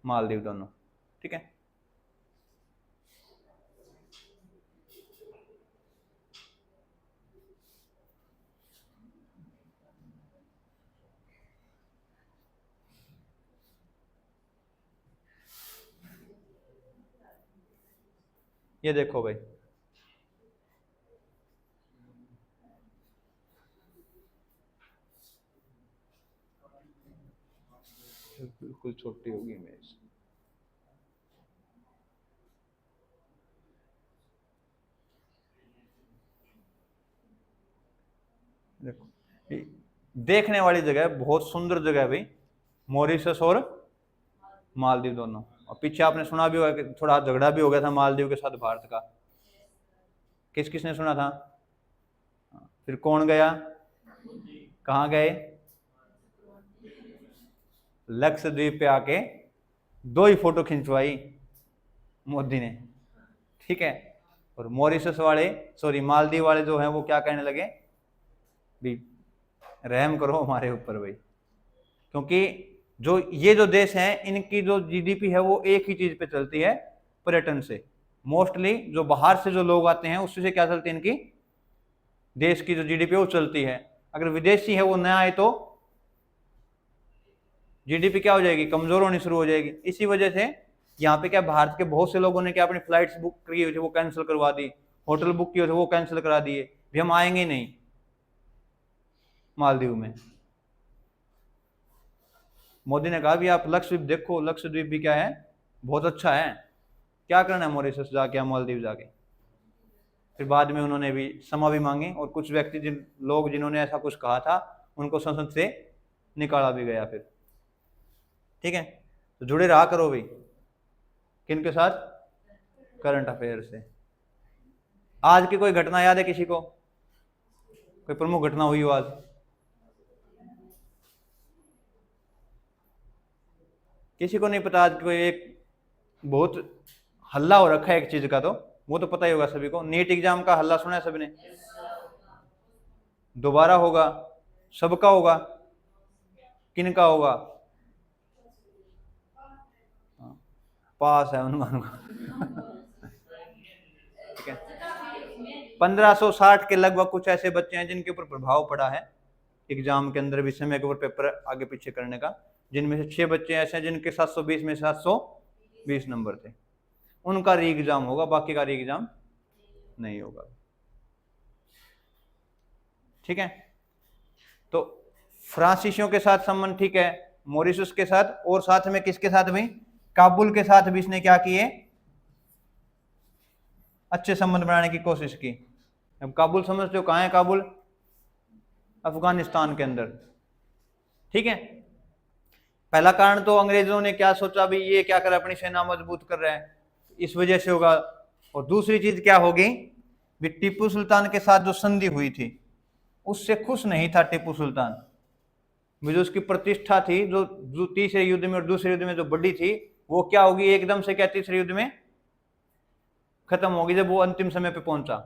मालदीव दोनों। ठीक है, ये देखो भाई, बिल्कुल छोटी होगी इमेज। देखो, देखने वाली जगह है, बहुत सुंदर जगह है भाई, मॉरिशस और मालदीव दोनों। और पीछे आपने सुना भी होगा कि थोड़ा झगड़ा भी हो गया था मालदीव के साथ भारत का। किस किसने सुना था? फिर कौन गया, कहाँ गए? लक्षद्वीप पे आके 2 ही फोटो खिंचवाई मोदी ने। ठीक है, और मॉरिशस वाले, सॉरी मालदीव वाले जो हैं वो क्या कहने लगे भी रहम करो हमारे ऊपर भाई, क्योंकि जो ये जो देश हैं इनकी जो जीडीपी है वो एक ही चीज पे चलती है, पर्यटन से। मोस्टली जो बाहर से जो लोग आते हैं उससे क्या चलती है इनकी देश की जो जीडीपी वो चलती है। अगर विदेशी है वो न आए तो जीडीपी क्या हो जाएगी, कमजोर होनी शुरू हो जाएगी। इसी वजह से यहाँ पे क्या भारत के बहुत से लोगों ने क्या अपनी फ्लाइट्स बुक की हुई थी वो कैंसिल करवा दी, होटल बुक किए थे वो कैंसिल करा दिए, भी हम आएंगे नहीं मालदीव में। मोदी ने कहा भी आप लक्षद्वीप देखो, लक्षद्वीप भी क्या है बहुत अच्छा है, क्या करना है मॉरिशस जाके या मालदीव जाके। फिर बाद में उन्होंने भी क्षमा भी मांगी और कुछ व्यक्ति लोग जिन्होंने ऐसा कुछ कहा था उनको संसद से निकाला भी गया फिर। ठीक है, तो जुड़े रहा करो भाई किन के साथ, करंट अफेयर से। आज की कोई घटना याद है किसी को, कोई प्रमुख घटना हुई हो आज? किसी को नहीं पता? आज कोई एक बहुत हल्ला हो रखा है एक चीज का, तो वो तो पता ही होगा सभी को, नीट एग्जाम का हल्ला सुना है सबने? दोबारा होगा, सबका होगा, किन का होगा? पास है उनका। ठीक है, 1560 के लगभग कुछ ऐसे बच्चे हैं जिनके ऊपर प्रभाव पड़ा है एग्जाम के अंदर भी समय के ऊपर पेपर आगे पीछे करने का, जिनमें से 6 बच्चे ऐसे हैं जिनके 720 में 720 नंबर थे। उनका री एग्जाम होगा, बाकी का री एग्जाम नहीं होगा। ठीक है, तो फ्रांसीसियों के साथ संबंध ठीक है, मॉरिशस के साथ, और साथ में किसके साथ भी, काबुल के साथ भी इसने क्या किए, अच्छे संबंध बनाने की कोशिश की। अब काबुल समझते हो कहाँ है काबुल? अफगानिस्तान के अंदर। ठीक है, पहला कारण तो अंग्रेजों ने क्या सोचा भी ये क्या कर अपनी सेना मजबूत कर रहे हैं, इस वजह से होगा। और दूसरी चीज क्या होगी भी, टीपू सुल्तान के साथ जो संधि हुई थी उससे खुश नहीं था टीपू सुल्तान। जो उसकी प्रतिष्ठा थी जो तीसरे युद्ध में और दूसरे युद्ध में जो बढ़ी थी वो क्या होगी एकदम से, क्या तीसरे युद्ध में खत्म होगी जब वो अंतिम समय पे पहुंचा।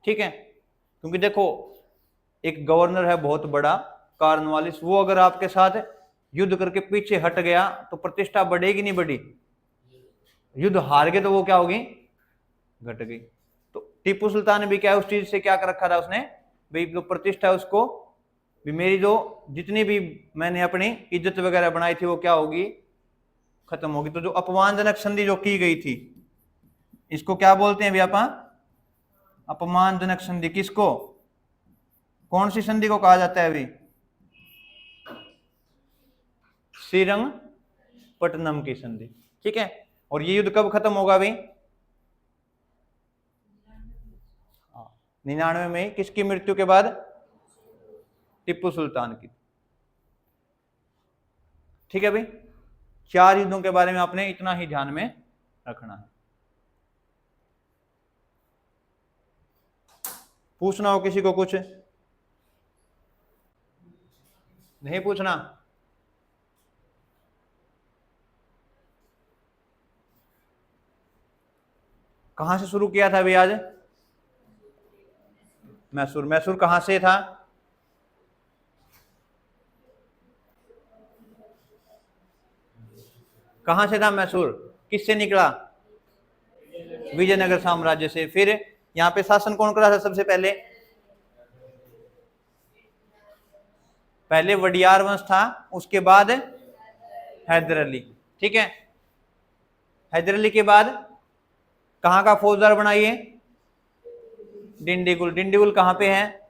ठीक है, क्योंकि देखो एक गवर्नर है बहुत बड़ा कॉर्नवालिस, वो अगर आपके साथ युद्ध करके पीछे हट गया तो प्रतिष्ठा बढ़ेगी नहीं बढ़ी, युद्ध हार गए तो वो क्या होगी, घट गई। तो टीपू सुल्तान ने भी क्या उस चीज से क्या कर रखा था उसने भाई, जो प्रतिष्ठा है उसको भी, मेरी जो जितनी भी मैंने अपनी इज्जत वगैरह बनाई थी वो क्या होगी, खत्म होगी। तो जो अपमानजनक संधि जो की गई थी इसको क्या बोलते हैं अभी आप, अपमानजनक संधि। किसको, कौन सी संधि को कहा जाता है अभी? श्रीरंगपट्टनम की संधि। ठीक है, और ये युद्ध कब खत्म होगा अभी? 99 में। किसकी मृत्यु के बाद? टीपू सुल्तान की। ठीक है भाई, 4 युद्धों के बारे में आपने इतना ही ध्यान में रखना है। पूछना हो किसी को कुछ? नहीं पूछना? कहां से शुरू किया था अभी आज? मैसूर। मैसूर कहां से था? कहां से था मैसूर? किससे निकला? विजयनगर साम्राज्य से। फिर यहाँ पे शासन कौन करा था सबसे पहले? पहले वडियार वंश था, उसके बाद हैदर अली। ठीक है, हैदर अली के बाद कहां का फौजदार बनाइए? डिंडीगुल। डिंडीगुल कहां पे है?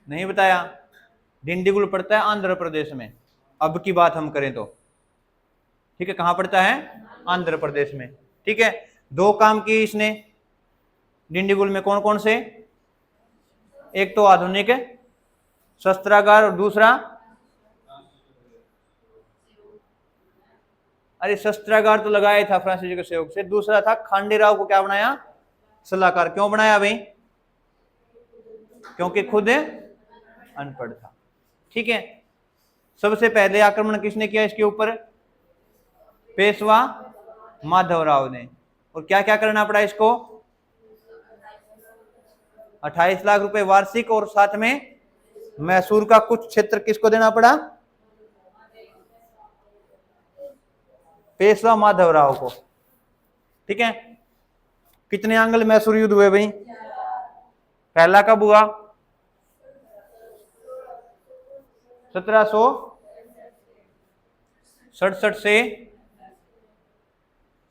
नहीं बताया। डिंडीगुल पड़ता है आंध्र प्रदेश में, अब की बात हम करें तो। ठीक है, कहां पड़ता है? आंध्र प्रदेश में। ठीक है, दो काम किए इसने डिंडीगुल में। कौन कौन से? एक तो आधुनिक शस्त्रागार और दूसरा, अरे शस्त्रागार तो लगाया था फ्रांसिस जी के सहयोग से। दूसरा था खांडेराव को क्या बनाया? सलाहकार। क्यों बनाया भाई? क्योंकि खुद अनपढ़ था। ठीक है, सबसे पहले आक्रमण किसने किया इसके ऊपर? पेशवा माधवराव ने। और क्या क्या करना पड़ा इसको? 28 लाख रुपए वार्षिक, और साथ में मैसूर का कुछ क्षेत्र किसको देना पड़ा? पेशवा माधवराव को। ठीक है, कितने आंगल मैसूर युद्ध हुए भाई? पहला कब हुआ? 1767 से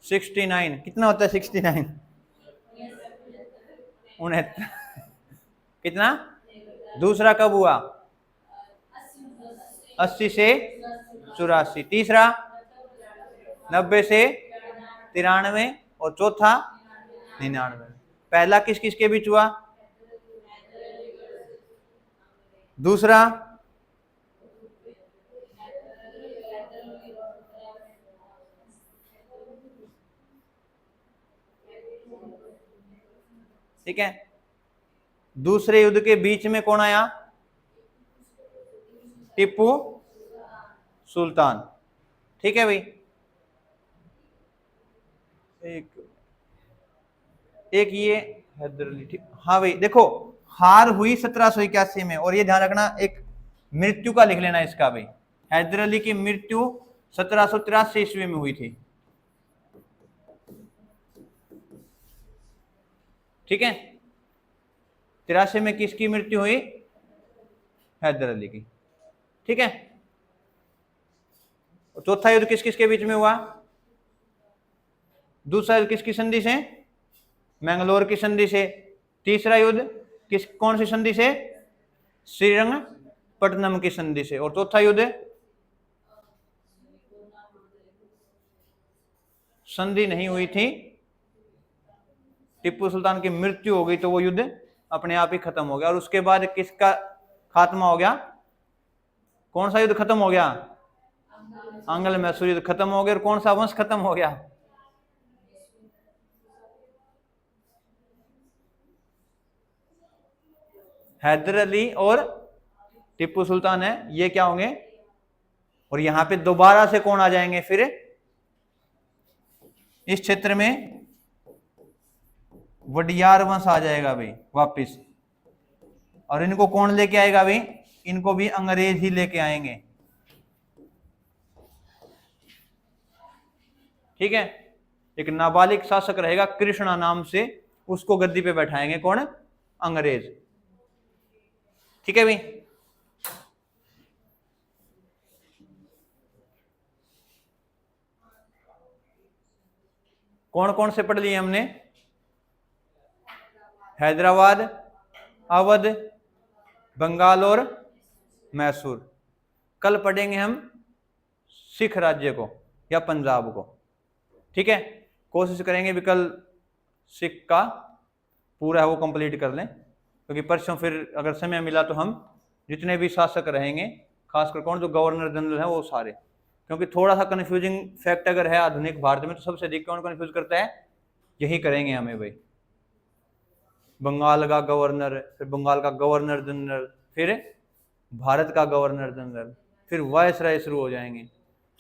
69। कितना होता है 69? 69। कितना? दूसरा कब हुआ? 80 से 84। तीसरा 90 से 93, और चौथा 99। पहला किस किस के बीच हुआ? दूसरा ठीक है, दूसरे युद्ध के बीच में कौन आया? टीपू सुल्तान। ठीक है भाई, एक ये हैदर अली। ठीक, हाँ भाई देखो, हार हुई 1781 में, और ये ध्यान रखना एक मृत्यु का लिख लेना इसका भाई। हैदर अली की मृत्यु 1783 ईस्वी में हुई थी। ठीक है, 83 में किसकी मृत्यु हुई? हैदर अली की। ठीक है, चौथा युद्ध किस किस के बीच में हुआ? दूसरा युद्ध किसकी संधि से? मैंगलोर की संधि से। तीसरा युद्ध किस कौन सी संधि से? श्रीरंगपट्टनम की संधि से। और चौथा युद्ध संधि नहीं हुई थी, टीपू सुल्तान की मृत्यु हो गई तो वो युद्ध अपने आप ही खत्म हो गया। और उसके बाद किसका खात्मा हो गया? कौन सा युद्ध खत्म हो गया? आंग्ल मैसूर युद्ध खत्म हो गया। और कौन सा वंश खत्म हो गया? हैदर अली और टीपू सुल्तान है, ये क्या होंगे? और यहां पे दोबारा से कौन आ जाएंगे फिर इस क्षेत्र में? वडियार वंश आ जाएगा भाई वापिस। और इनको कौन लेके आएगा भाई? इनको भी अंग्रेज ही लेके आएंगे। ठीक है, एक नाबालिग शासक रहेगा कृष्णा नाम से, उसको गद्दी पे बैठाएंगे। कौन? अंग्रेज। ठीक है भाई, कौन कौन से पढ़ लिए हमने? हैदराबाद, अवध, बंगाल और मैसूर। कल पढ़ेंगे हम सिख राज्य को या पंजाब को। ठीक है, कोशिश करेंगे भी कल सिख का पूरा है वो कंप्लीट कर लें, क्योंकि परसों फिर अगर समय मिला तो हम जितने भी शासक रहेंगे, खासकर कौन जो गवर्नर जनरल है वो सारे, क्योंकि थोड़ा सा कंफ्यूजिंग फैक्ट अगर है आधुनिक भारत में तो सबसे अधिक कौन कंफ्यूज करता है? यही करेंगे हमें भाई। बंगाल का गवर्नर, फिर बंगाल का गवर्नर जनरल, फिर भारत का गवर्नर जनरल, फिर वायसराय शुरू हो जाएंगे।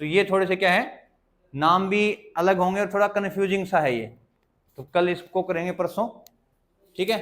तो ये थोड़े से क्या है, नाम भी अलग होंगे और थोड़ा कंफ्यूजिंग सा है ये, तो कल इसको करेंगे परसों, ठीक है।